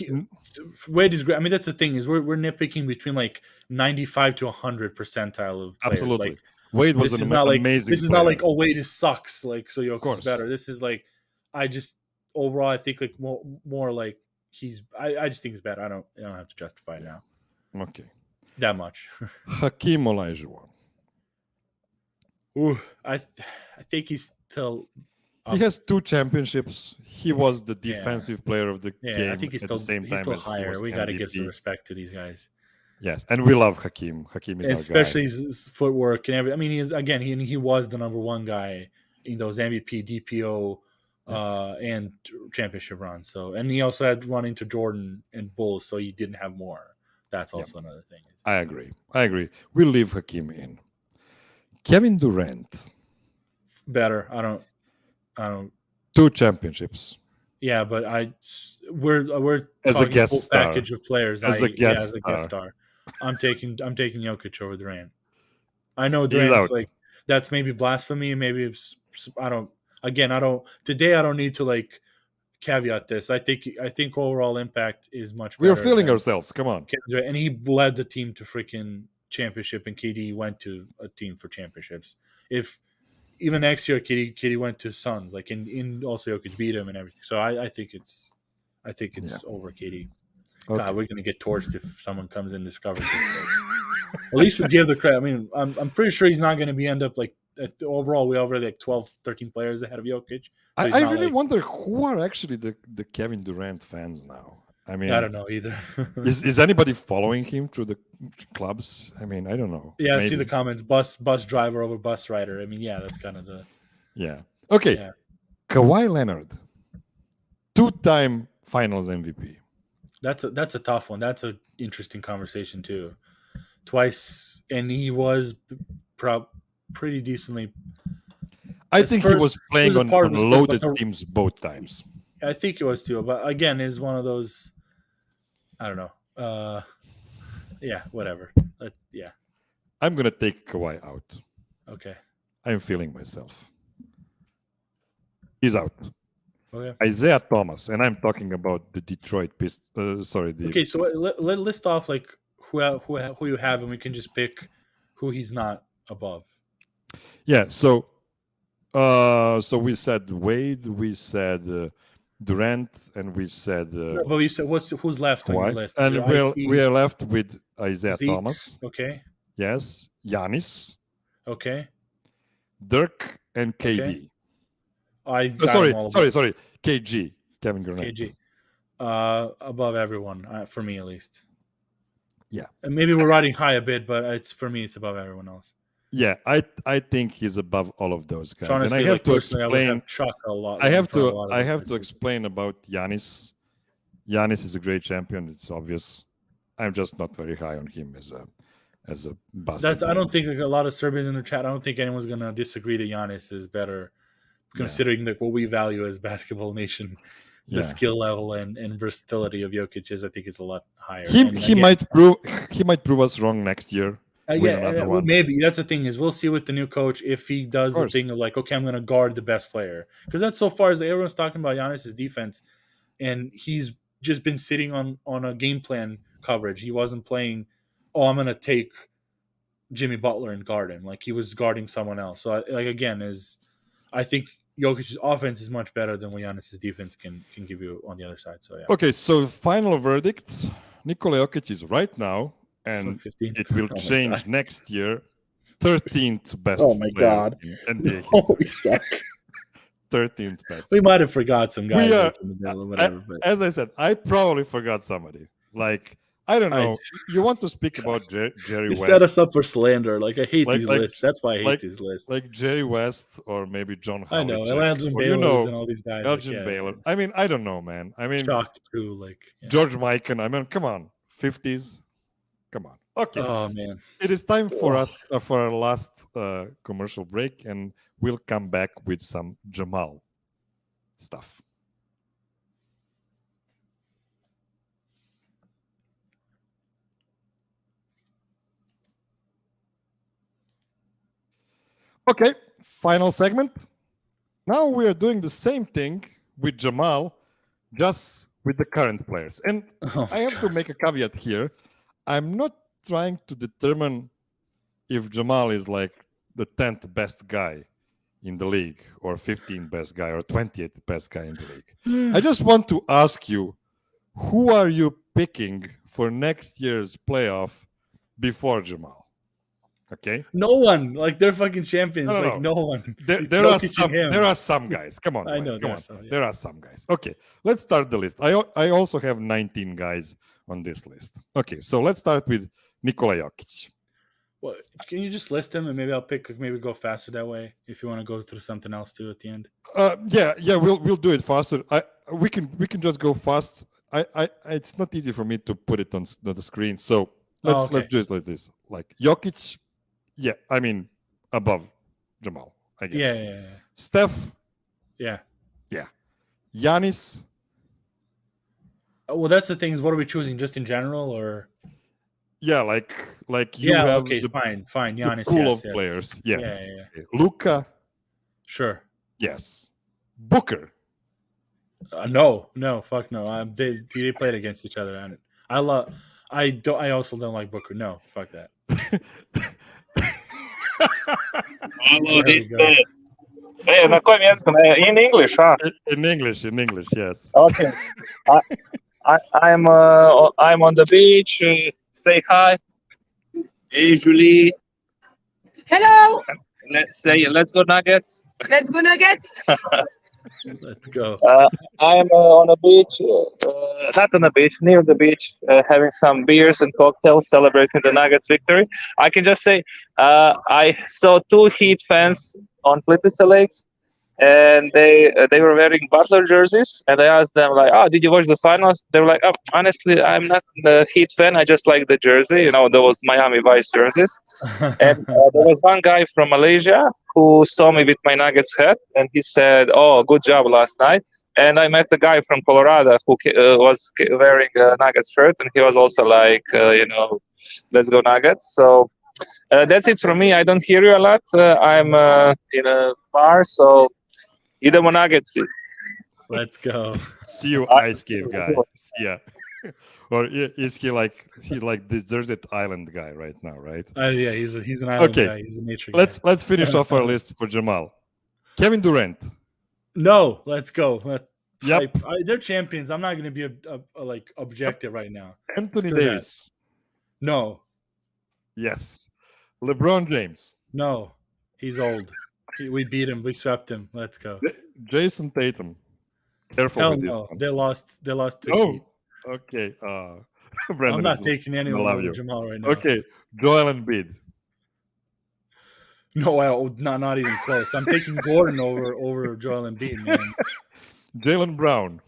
Wade is great. I mean, that's the thing is we're nitpicking between like 95 to 100 percentile of players. absolutely, Like Wade was this an is not like amazing this is player. not like, oh, Wade is sucks. Like, so Jokic is course. better. This is like, I just overall I think like more like I just think he's better. I don't have to justify it now Okay. that much. Hakeem Olajuwon. Ooh, I think he's still. He has 2 championships. He was the Yeah. defensive player of the game I think he's at still the same time still as he higher. was We got to give MVP. some respect to these guys. Yes, and we love Hakeem. Hakeem is Especially our guy. his footwork and everything. I mean, he was the number one guy in those MVP, DPO, and championship runs. So, and he also had run into Jordan and Bulls, so he didn't have more. That's also another thing. I agree. We'll leave Hakeem in. Kevin Durant. Better. I don't. 2 championships. Yeah, but we're As a talking guest full star. package of players. As a guest star. I'm taking Jokic over Durant. I know He's Durant's out. like that's maybe blasphemy. Maybe it's, I don't need to like caveat this. I think overall impact is much better. We are feeling ourselves. Come on. And he led the team to freaking championship, and KD went to a team for championships. If even next year, KD went to Suns, like in also Jokic beat him and everything. So I think it's over KD. Okay. God, we're gonna get torched if someone comes in and discovers this. At least we give the credit. I mean, I'm pretty sure he's not going to be end up like overall. We already like 12, 13 players ahead of Jokic. So I really wonder who are actually the Kevin Durant fans now. I mean, I don't know either. is anybody following him through the clubs? I mean, I don't know. Yeah, I see the comments. Bus driver over bus rider. I mean, yeah, that's kind of the. Yeah. Okay. Yeah. Kawhi Leonard, 2-time Finals MVP. That's a tough one. That's an interesting conversation too. Twice, and he was pretty decently. I think he was playing on loaded teams both times. I think he was too, but again, is one of those. I don't know. Yeah, whatever. Yeah. I'm gonna take Kawhi out. Okay. I'm feeling myself. He's out. Okay. Isaiah Thomas, and I'm talking about the Detroit Pistons. Okay, so let list off like who you have, and we can just pick who he's not above. Yeah. So we said Wade, we said Durant, and we said. But you said who's left Kawhi? on your list? And we are left with Isaiah Zeke, Thomas. Okay. Yes. Giannis. Okay. Dirk and KD. Okay. Sorry. KG. Kevin Garnett. KG. Above everyone, for me at least. Yeah. And maybe we're riding high a bit, but it's above everyone else. Yeah, I think he's above all of those guys. Honestly, and I have to explain. I have to explain about Giannis. Giannis is a great champion. It's obvious. I'm just not very high on him as a basketball. I don't think like a lot of Serbians in the chat. I don't think anyone's gonna disagree that Giannis is better, considering like what we value as basketball nation. The skill level and versatility of Jokic is, I think, it's a lot higher. He might prove us wrong next year. Maybe that's the thing is we'll see with the new coach if he does the thing of like, okay, I'm going to guard the best player, because that's so far as everyone's talking about Giannis's defense, and he's just been sitting on a game plan coverage. He wasn't playing. Oh, I'm going to take Jimmy Butler and guard him. Like he was guarding someone else. So I think Jokic's offense is much better than what Giannis's defense can give you on the other side. So yeah. Okay, so final verdict: Nikola Jokic is right now, and 15. It will change next year. 13th best. Oh my god! NBA we suck. 13th best. We might have forgot some guys. As I said, I probably forgot somebody. Like I don't know. You want to speak about Jerry West? Set us up for slander. Like I hate these lists. That's why I hate these lists. Like Jerry West or maybe John Howard. I know Elgin Baylor and all these guys. Elgin Baylor. I mean, I don't know, man. I mean, Chalk too. George Mikan. I mean, come on, 50s. Come on. Okay. Oh man. It is time for us for our last commercial break, and we'll come back with some Jamal stuff. Okay, final segment. Now we are doing the same thing with Jamal, just with the current players. And I have to make a caveat here. I'm not trying to determine if Jamal is like the 10th best guy in the league, or 15th best guy, or 20th best guy in the league. I just want to ask you, who are you picking for next year's playoff before Jamal? Okay. No one. Like, they're fucking champions. No. Like, no one. There are some guys. Come on. I know. Come on. Some, yeah. There are some guys. Okay. Let's start the list. I also have 19 guys on this list. Okay. So let's start with Nikola Jokic. Well, can you just list them, and maybe I'll pick, like, maybe go faster that way if you want to go through something else too at the end. Yeah. We'll do it faster. We can just go fast. It's not easy for me to put it on the screen. So let's do it like this. Like Jokic. Yeah, I mean, above Jamal, I guess. Yeah. Steph. Yeah. Giannis. Well, that's the thing. Is what are we choosing? Just in general, or? Yeah, like you have okay, the, fine. the Giannis, pool of players. Yeah. Yeah. Luka. Sure. Yes. Booker. No, fuck no. They played against each other, and I also don't like Booker. No, fuck that. Hello, this на каком языке? In English, huh? In English, yes. Okay. I'm on the beach. Say hi. Hey, Julie. Hello. Let's go Nuggets. Let's go Nuggets. Let's go. I'm on a beach, not on the beach, near the beach, having some beers and cocktails, celebrating the Nuggets victory. I can just say I saw 2 Heat fans on Plitvice Lakes, and they were wearing Butler jerseys, and I asked them, like, "Oh, did you watch the finals?" They were like, "Oh, honestly, I'm not the Heat fan. I just like the jersey, those Miami Vice jerseys." And there was one guy from Malaysia who saw me with my Nuggets hat, and he said, "Oh, good job last night." And I met the guy from Colorado who was wearing a Nuggets shirt, and he was also like, "Let's go Nuggets." So that's it from me. I don't hear you a lot. I'm in a bar, so idemo Nuggets. Let's go. See you, Ice Cave guy. See ya. Or is he like deserted island guy right now, right? Yeah, he's an island guy. He's a nature guy. Let's finish off our list for Jamal. Kevin Durant. No, let's go. Yep. They're champions. I'm not going to be like objective right now. Anthony Davis. No. Yes. LeBron James. No. He's old. We beat him. We swept him. Let's go. Jason Tatum. Careful Hell with this no. one. They lost to Oh, Heat. okay. I'm not taking anyone over Jamal right now. Okay. Joel Embiid. No, not even close. I'm taking Gordon over Joel Embiid, man. Jaylen Brown.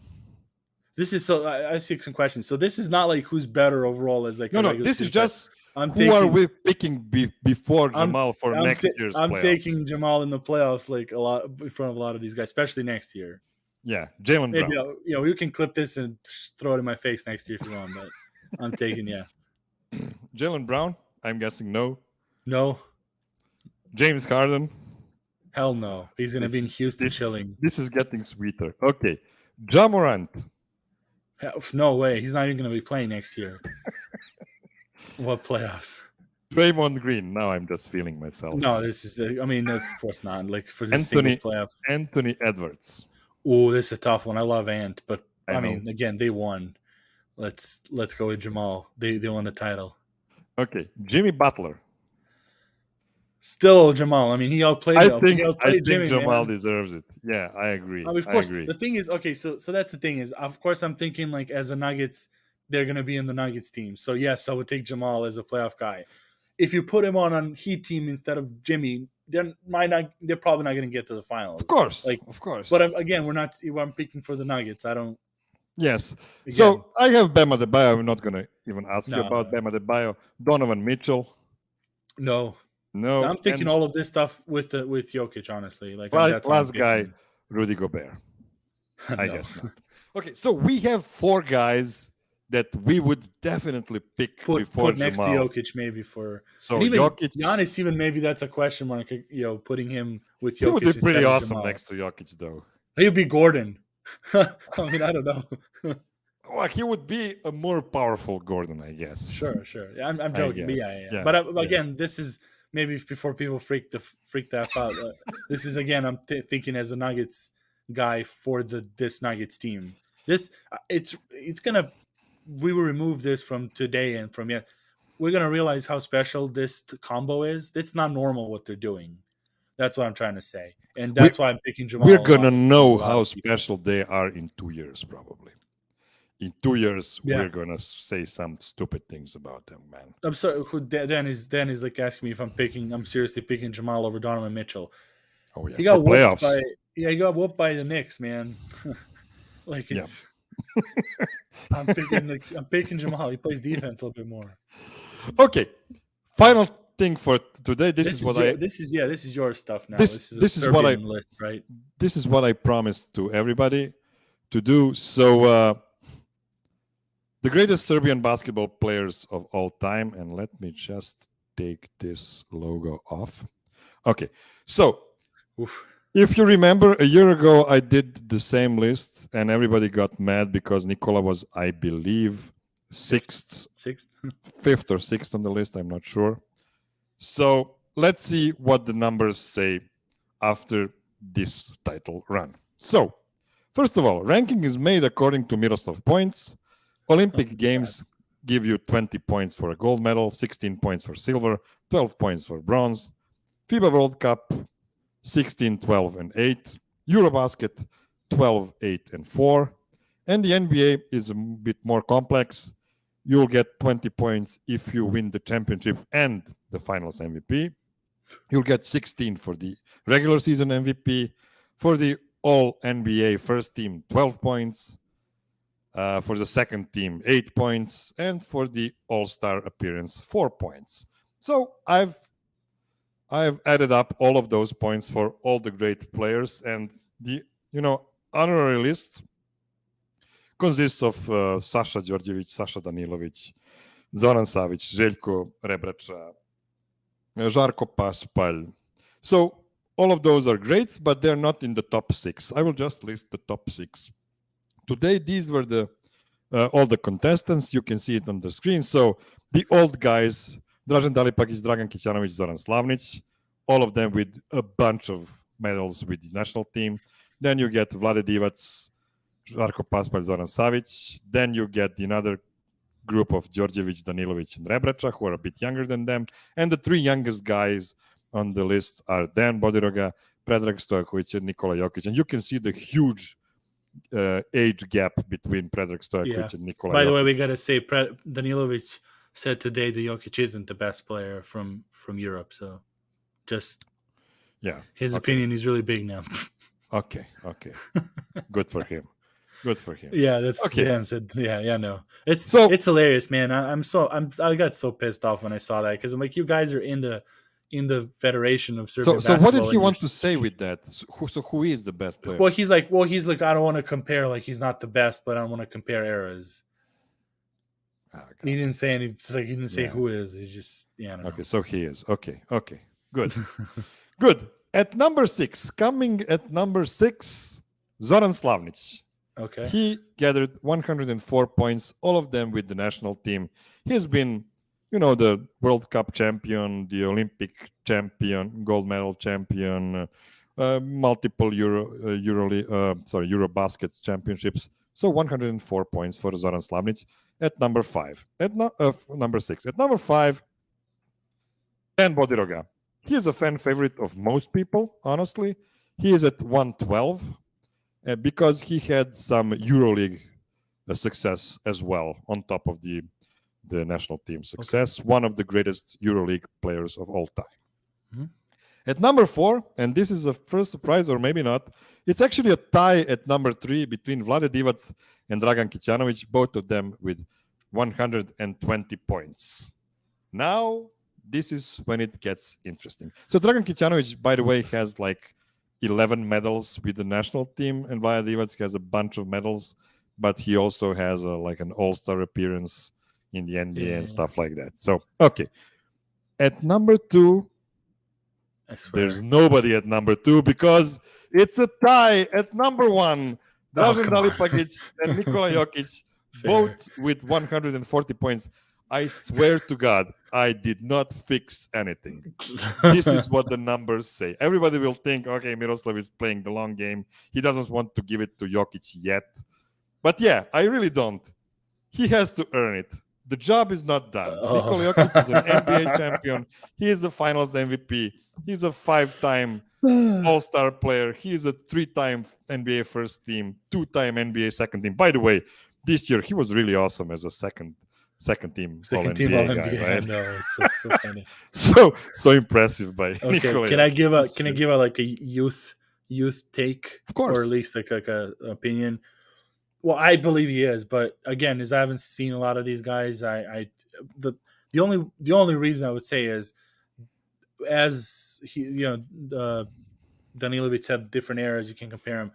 This is so. I see some questions. So this is not like who's better overall as like. No. This is just who are we picking before Jamal for next year's I'm playoffs? taking Jamal in the playoffs like a lot in front of a lot of these guys, especially next year. Yeah, Jaylen Brown. Maybe you can clip this and throw it in my face next year if you want. But I'm taking Jaylen Brown. I'm guessing no. No. James Harden. Hell no. He's going to be in Houston chilling. This is getting sweeter. Okay. Ja Morant. No way. He's not even going to be playing next year. What playoffs? Draymond Green. Now I'm just feeling myself. No, this is. Of course not. Like for the single playoff. Anthony Edwards. Oh, this is a tough one. I love Ant, but I mean, again, they won. Let's go with Jamal. They won the title. Okay, Jimmy Butler. Still Jamal. I mean, he outplayed. I think Jimmy, Jamal man. deserves it. Yeah, I agree. Of course. The thing is, okay, so that's the thing is, of course, I'm thinking like as a Nuggets, they're gonna be in the Nuggets team. So yes, I would take Jamal as a playoff guy. If you put him on a Heat team instead of Jimmy, they're probably not gonna get to the finals. Of course. But again, I'm picking for the Nuggets. I don't. Yes. Again. So I have Bam Adebayo. I'm not gonna even ask you about Bam Adebayo. Donovan Mitchell. No. I'm thinking all of this stuff with Jokic, honestly. Like last guy, Rudy Gobert. I guess not. Okay, so we have 4 guys that we would definitely pick before Put next to Jamal. Jokic maybe for So and even Jokic, Giannis, even maybe that's a question mark. Putting him with he Jokic would be instead pretty of awesome Jamal. next to Jokic, though. He'd be Gordon. I mean, I don't know. Well, he would be a more powerful Gordon, I guess. Sure. Yeah, I'm joking, but guess. yeah. But again, this is maybe before people freak the F out. This is again, I'm thinking as a Nuggets guy for this Nuggets team. This it's gonna. We will remove this from today and from yet. We're gonna realize how special this combo is. It's not normal what they're doing. That's what I'm trying to say, and that's why I'm picking Jamal. We're gonna along with know a lot how of people. special they are in 2 years, probably. In 2 years, Yeah. we're gonna say some stupid things about them, man. I'm sorry. Dan is like asking me if I'm seriously picking Jamal over Donovan Mitchell. Oh yeah, He got for whooped playoffs. he got whooped by the Knicks, man. Like it's. I'm picking Jamal. He plays defense a little bit more. Okay, final thing for today. This is your stuff now. This is what I- Serbian list, right? This is what I promised to everybody to do. So, the greatest Serbian basketball players of all time, and let me just take this logo off. Okay, so Oof. if you remember, a year ago I did the same list, and everybody got mad because Nikola was, I believe, Sixth. fifth or sixth on the list. I'm not sure. So let's see what the numbers say after this title run. So, first of all, ranking is made according to Miroslav points. Olympic Games give you 20 points for a gold medal, 16 points for silver, 12 points for bronze. FIBA World Cup, 16, 12, and 8. Eurobasket, 12, 8, and 4. And the NBA is a bit more complex. You'll get 20 points if you win the championship and the finals MVP. You'll get 16 for the regular season MVP. For the All NBA first team, 12 points. For the second team, 8 points. And for the All-Star appearance, 4 points. So I've added up all of those points for all the great players, and the honorary list consists of Sasha Đorđević, Sasha Danilović, Zoran Savić, Željko Rebrača, Žarko Paspalj. So all of those are great, but they're not in the top 6. I will just list the top 6. Today, these were all the contestants. You can see it on the screen. So the old guys, Dražen Dalipagić, Dragan Kićanović, Zoran Slavnić, all of them with a bunch of medals with the national team. Then you get Vlade Divac, Žarko Paspalj, Zoran Savić. Then you get another group of Đorđević, Danilović, and Rebrača, who are a bit younger than them. And the 3 youngest guys on the list are Dan Bodiroga, Predrag Stojković, and Nikola Jokic. And you can see the huge age gap between Predrag Stojković and Nikola Jokic. By the way, we gotta say Danilović said today that Jokic isn't the best player from Europe. So just his opinion is really big now. Okay. Good for him. Yeah, that's okay. Dan said. Yeah, no, it's hilarious, man. I got so pissed off when I saw that because I'm like, you guys are in the Federation of Serbian basketball. So what did he want to you're say with that? So who is the best player? Well, he's like, I don't want to compare. Like, he's not the best, but I don't want to compare eras. He didn't say anything. It's like he didn't say who is. He just I don't know. Okay, so he is. Okay, good, good. At number 6, Zoran Slavnić. Okay. He gathered 104 points, all of them with the national team. He's been, the World Cup champion, the Olympic champion, gold medal champion, multiple Eurobasket championships. So 104 points for Zoran Slavnić at number 5. Number 6. At number 5, Dan Bodiroga. He is a fan favorite of most people, honestly. He is at 112 because he had some EuroLeague success as well on top of the national team success. Okay. One of the greatest EuroLeague players of all time. Mm-hmm. At number 4, and this is a first surprise or maybe not, it's actually a tie at number 3 between Vlade Divac and Dragan Kićanović, both of them with 120 points. Now, this is when it gets interesting. So Dragan Kićanović, by the way, has 11 medals with the national team, and Vlade Divac has a bunch of medals, but he also has like an all-star appearance in the NBA Yeah. and stuff like that. So, okay. At number 2, I swear. there's nobody at number 2 because it's a tie at number 1. Dražen come on. Dalipagic and Nikola Jokic, Fair. both with 140 points. I swear to God, I did not fix anything. This is what the numbers say. Everybody will think, okay, Miroslav is playing the long game. He doesn't want to give it to Jokic yet. But yeah, I really don't. He has to earn it. The job is not done. Oh. Nikola Jokic is an NBA champion. He is the finals MVP. He's a 5-time all-star player. He is a 3-time NBA first team, 2-time NBA second team. By the way, this year he was really awesome as a second team all NBA guy, right? No, it's so funny. so impressive by Okay, Nikola can I Jokic. give a like a youth take, Of course. or at least like a opinion? Well, I believe he is, but again, as I haven't seen a lot of these guys, the only reason I would say is, as he, Danilovic said, different eras you can compare him.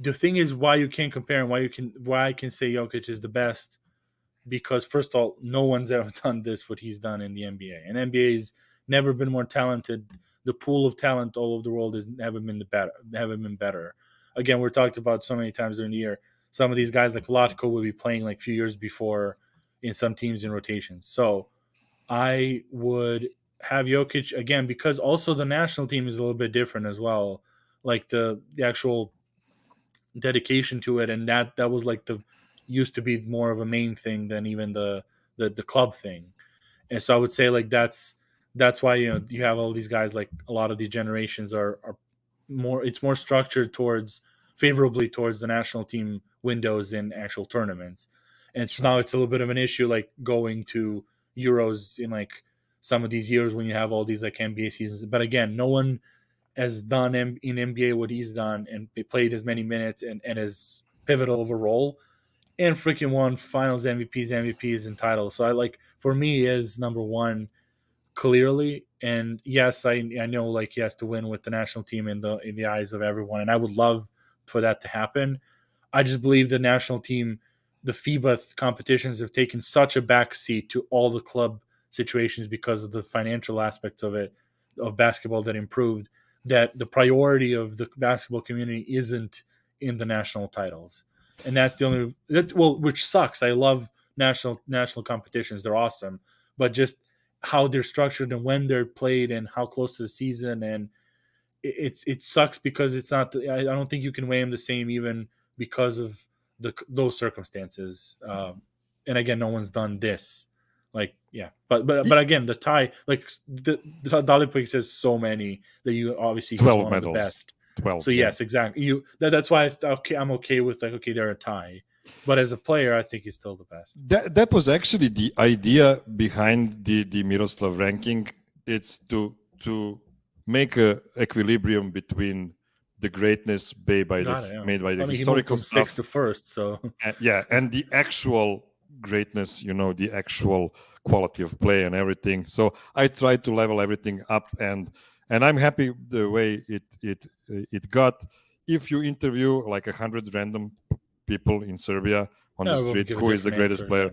The thing is, why you can't compare him, why I can say Jokic is the best, because first of all, no one's ever done what he's done in the NBA, and NBA's never been more talented. The pool of talent all over the world has never been better. Again, we're talked about so many times during the year. Some of these guys like Vlatko will be playing like a few years before in some teams in rotations. So I would have Jokic again, because also the national team is a little bit different as well. Like the actual dedication to it, and that was like used to be more of a main thing than even the club thing. And so I would say like that's why you have all these guys, like a lot of these generations are more, it's more structured favorably towards the national team windows in actual tournaments. And so now it's a little bit of an issue, like going to Euros in like some of these years when you have all these like NBA seasons. But again, no one has done in NBA what he's done and played as many minutes and as pivotal of a role, and freaking won finals MVPs and titles. So I like, for me, he is number 1 clearly. And yes, I know like he has to win with the national team in the eyes of everyone, and I would love for that to happen. I just believe the national team, the FIBA competitions have taken such a backseat to all the club situations because of the financial aspects of basketball that improved, that the priority of the basketball community isn't in the national titles. And that's the only, which sucks. I love national competitions. They're awesome. But just how they're structured and when they're played and how close to the season, and it sucks because it's not. I don't think you can weigh them the same, even because of those circumstances. And again, no one's done this. Like, yeah, but again, the tie, like the Dalipic says so many that you obviously 12 one medals. Of the best. 12. So yes, exactly. That's why I'm okay with like, okay, they're a tie. But as a player, I think he's still the best. That was actually the idea behind the Miroslav ranking. It's to make a equilibrium between the greatness made by the historical from stuff, 6th to 1st. So and the actual greatness, the actual quality of play and everything. So I tried to level everything up, and I'm happy the way it got. If you interview like 100 random people in Serbia on the street who is the greatest player,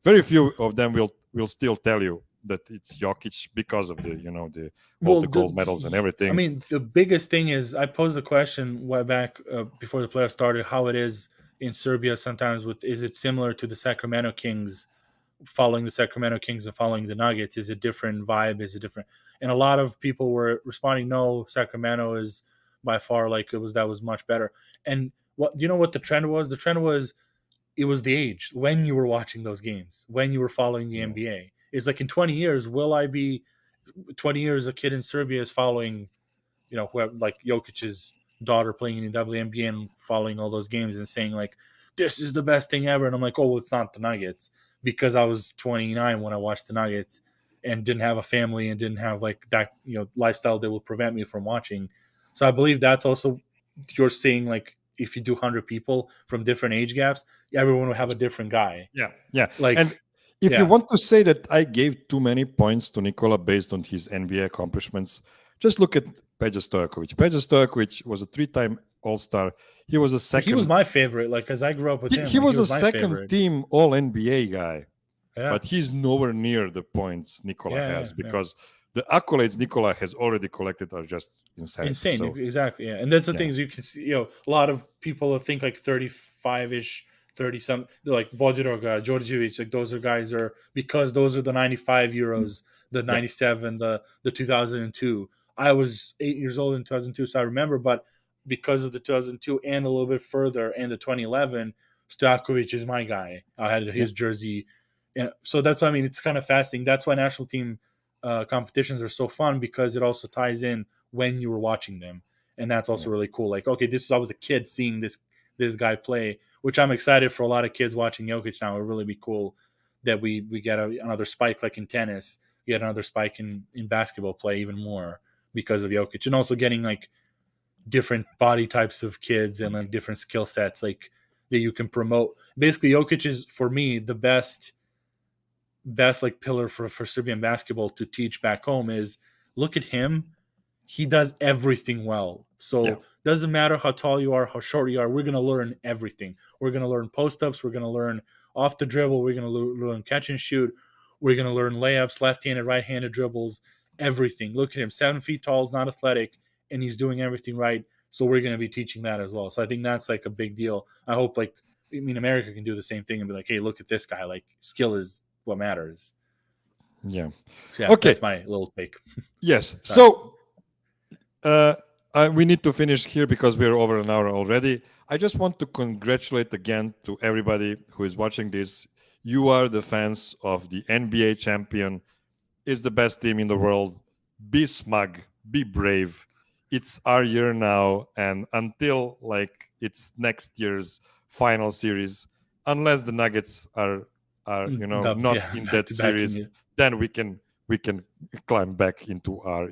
very few of them will still tell you that it's Jokic because of the gold medals and everything. I mean, the biggest thing is, I posed the question way back before the playoffs started, how it is in Serbia sometimes is it similar to the Sacramento Kings, following the Sacramento Kings and following the Nuggets? Is it different vibe? Is it different? And a lot of people were responding, no, Sacramento is by far that was much better. And what, you know what the trend was? The trend was, it was the age when you were watching those games, when you were following the NBA. It's like, in 20 years, will I be 20 years a kid in Serbia is following, whoever, like Jokic's daughter playing in the WNBA and following all those games and saying like, this is the best thing ever. And I'm like, oh, well, it's not the Nuggets, because I was 29 when I watched the Nuggets and didn't have a family and didn't have like that, lifestyle that will prevent me from watching. So I believe that's also, you're seeing, like, if you do 100 people from different age gaps, everyone will have a different guy. Yeah. Like, and if you want to say that I gave too many points to Nikola based on his NBA accomplishments, just look at Peja Stojakovic. Peja Stojakovic was a 3-time All-Star. He was a second. He was my favorite, like, because I grew up with him. He like, was a my second favorite. team All NBA guy, Yeah. but he's nowhere near the points Nikola Yeah, has yeah. because the accolades Nikola has already collected are just insane. So, Exactly. Yeah, and that's the yeah. things you can see. A lot of people think like 35-ish, 30-some, like Bodiroga, Djordjevic, like those are guys are because those are the 95 Euros, the 97, the 2002. I was 8 years old in 2002, so I remember. But because of the 2002 and a little bit further and the 2011, Stojakovic is my guy. I had his jersey, and so that's why I mean it's kind of fascinating. That's why national team competitions are so fun because it also ties in when you were watching them, and that's also really cool. Like, okay, this is I was a kid seeing this guy play, which I'm excited for a lot of kids watching Jokic now. It would really be cool that we get another spike like in tennis, get another spike in basketball play even more because of Jokic, and also getting like different body types of kids and like different skill sets like that you can promote. Basically, Jokic is for me the best like pillar for Serbian basketball to teach back home is look at him. He does everything well. So doesn't matter how tall you are, how short you are, we're going to learn everything. We're going to learn post-ups. We're going to learn off the dribble. We're going to learn catch and shoot. We're going to learn layups, left-handed, right-handed dribbles, everything. Look at him, 7 feet tall, he's not athletic, and he's doing everything right. So we're going to be teaching that as well. So I think that's like a big deal. I hope America can do the same thing and be like, hey, look at this guy. Like skill is what matters. Yeah. So okay. That's my little take. Yes. So we need to finish here because we're over an hour already. I just want to congratulate again to everybody who is watching this. You are the fans of the NBA champion. It's the best team in the world. Be smug. Be brave. It's our year now. And until it's next year's final series, unless the Nuggets are not in that series, then we can climb back into our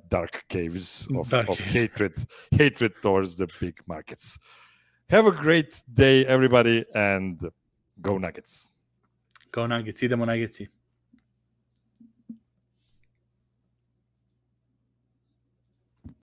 dark caves of hatred towards the big markets. Have a great day, everybody, and go Nuggets. Go Nuggets. Idemo Nuggets.